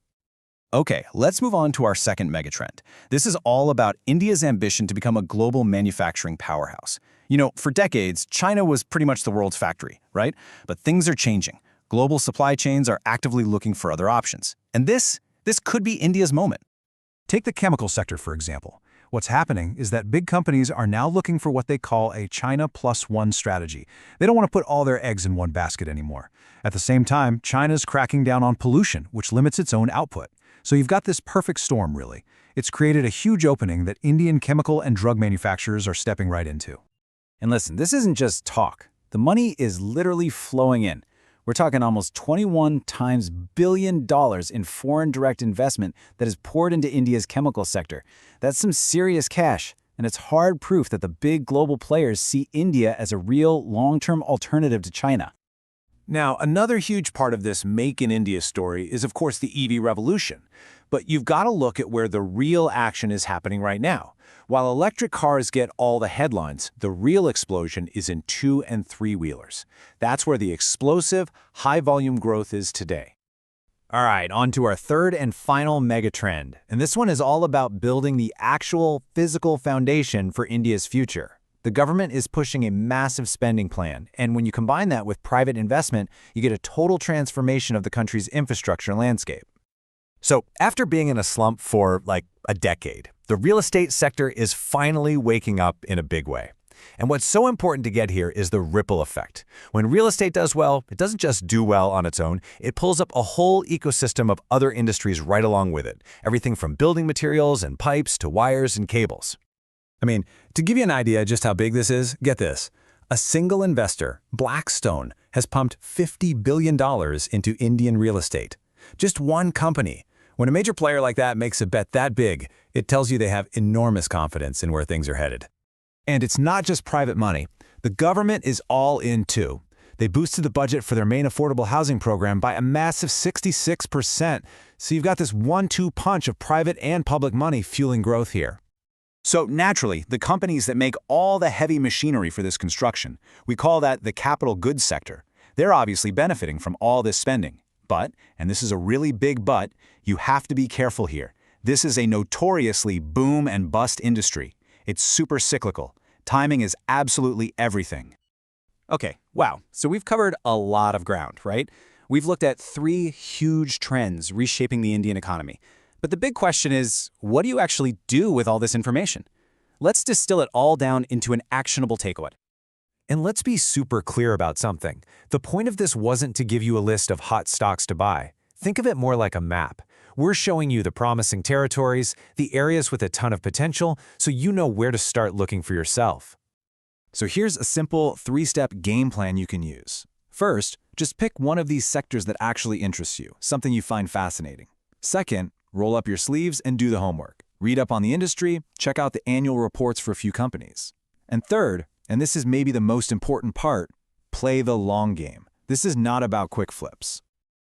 Okay, let's move on to our second megatrend. This is all about India's ambition to become a global manufacturing powerhouse. You know, for decades, China was pretty much the world's factory, right? But things are changing. Global supply chains are actively looking for other options. And this could be India's moment. Take the chemical sector, for example. What's happening is that big companies are now looking for what they call a China plus one strategy. They don't want to put all their eggs in one basket anymore. At the same time, China's cracking down on pollution, which limits its own output. So you've got this perfect storm, really. It's created a huge opening that Indian chemical and drug manufacturers are stepping right into. And listen, this isn't just talk. The money is literally flowing in. We're talking almost 21 times billion dollars in foreign direct investment that is poured into India's chemical sector. That's some serious cash, and it's hard proof that the big global players see India as a real long-term alternative to China. Now, another huge part of this Make in India story is, of course, the EV revolution. But you've got to look at where the real action is happening right now. While electric cars get all the headlines, the real explosion is in 2- and 3-wheelers. That's where the explosive, high-volume growth is today. All right, on to our third and final megatrend. And this one is all about building the actual physical foundation for India's future. The government is pushing a massive spending plan, and when you combine that with private investment, you get a total transformation of the country's infrastructure landscape. So, after being in a slump for like a decade, the real estate sector is finally waking up in a big way. And what's so important to get here is the ripple effect. When real estate does well, it doesn't just do well on its own, it pulls up a whole ecosystem of other industries right along with it. Everything from building materials and pipes to wires and cables. I mean, to give you an idea just how big this is, get this. A single investor, Blackstone, has pumped $50 billion into Indian real estate. Just one company. When a major player like that makes a bet that big, it tells you they have enormous confidence in where things are headed. And it's not just private money. The government is all in too. They boosted the budget for their main affordable housing program by a massive 66%. So you've got this 1-2 punch of private and public money fueling growth here. So naturally, the companies that make all the heavy machinery for this construction, we call that the capital goods sector. They're obviously benefiting from all this spending. But, and this is a really big but, you have to be careful here. This is a notoriously boom and bust industry. It's super cyclical. Timing is absolutely everything. Okay, wow. So we've covered a lot of ground, right? We've looked at 3 huge trends reshaping the Indian economy. But the big question is, what do you actually do with all this information? Let's distill it all down into an actionable takeaway. And let's be super clear about something. The point of this wasn't to give you a list of hot stocks to buy. Think of it more like a map. We're showing you the promising territories, the areas with a ton of potential, so you know where to start looking for yourself. So here's a simple 3-step game plan you can use. First, just pick one of these sectors that actually interests you, something you find fascinating. Second, roll up your sleeves and do the homework. Read up on the industry, check out the annual reports for a few companies. And third, and this is maybe the most important part, play the long game. This is not about quick flips.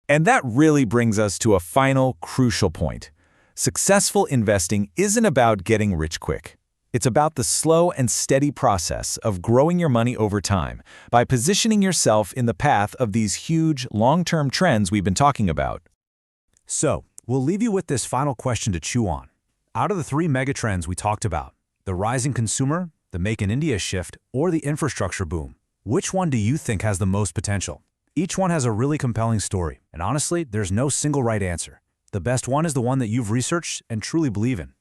And that really brings us to a final crucial point. Successful investing isn't about getting rich quick. It's about the slow and steady process of growing your money over time by positioning yourself in the path of these huge, long-term trends we've been talking about. So, we'll leave you with this final question to chew on. Out of the 3 megatrends we talked about, the rising consumer, the Make in India shift, or the infrastructure boom, which one do you think has the most potential? Each one has a really compelling story, and honestly, there's no single right answer. The best one is the one that you've researched and truly believe in.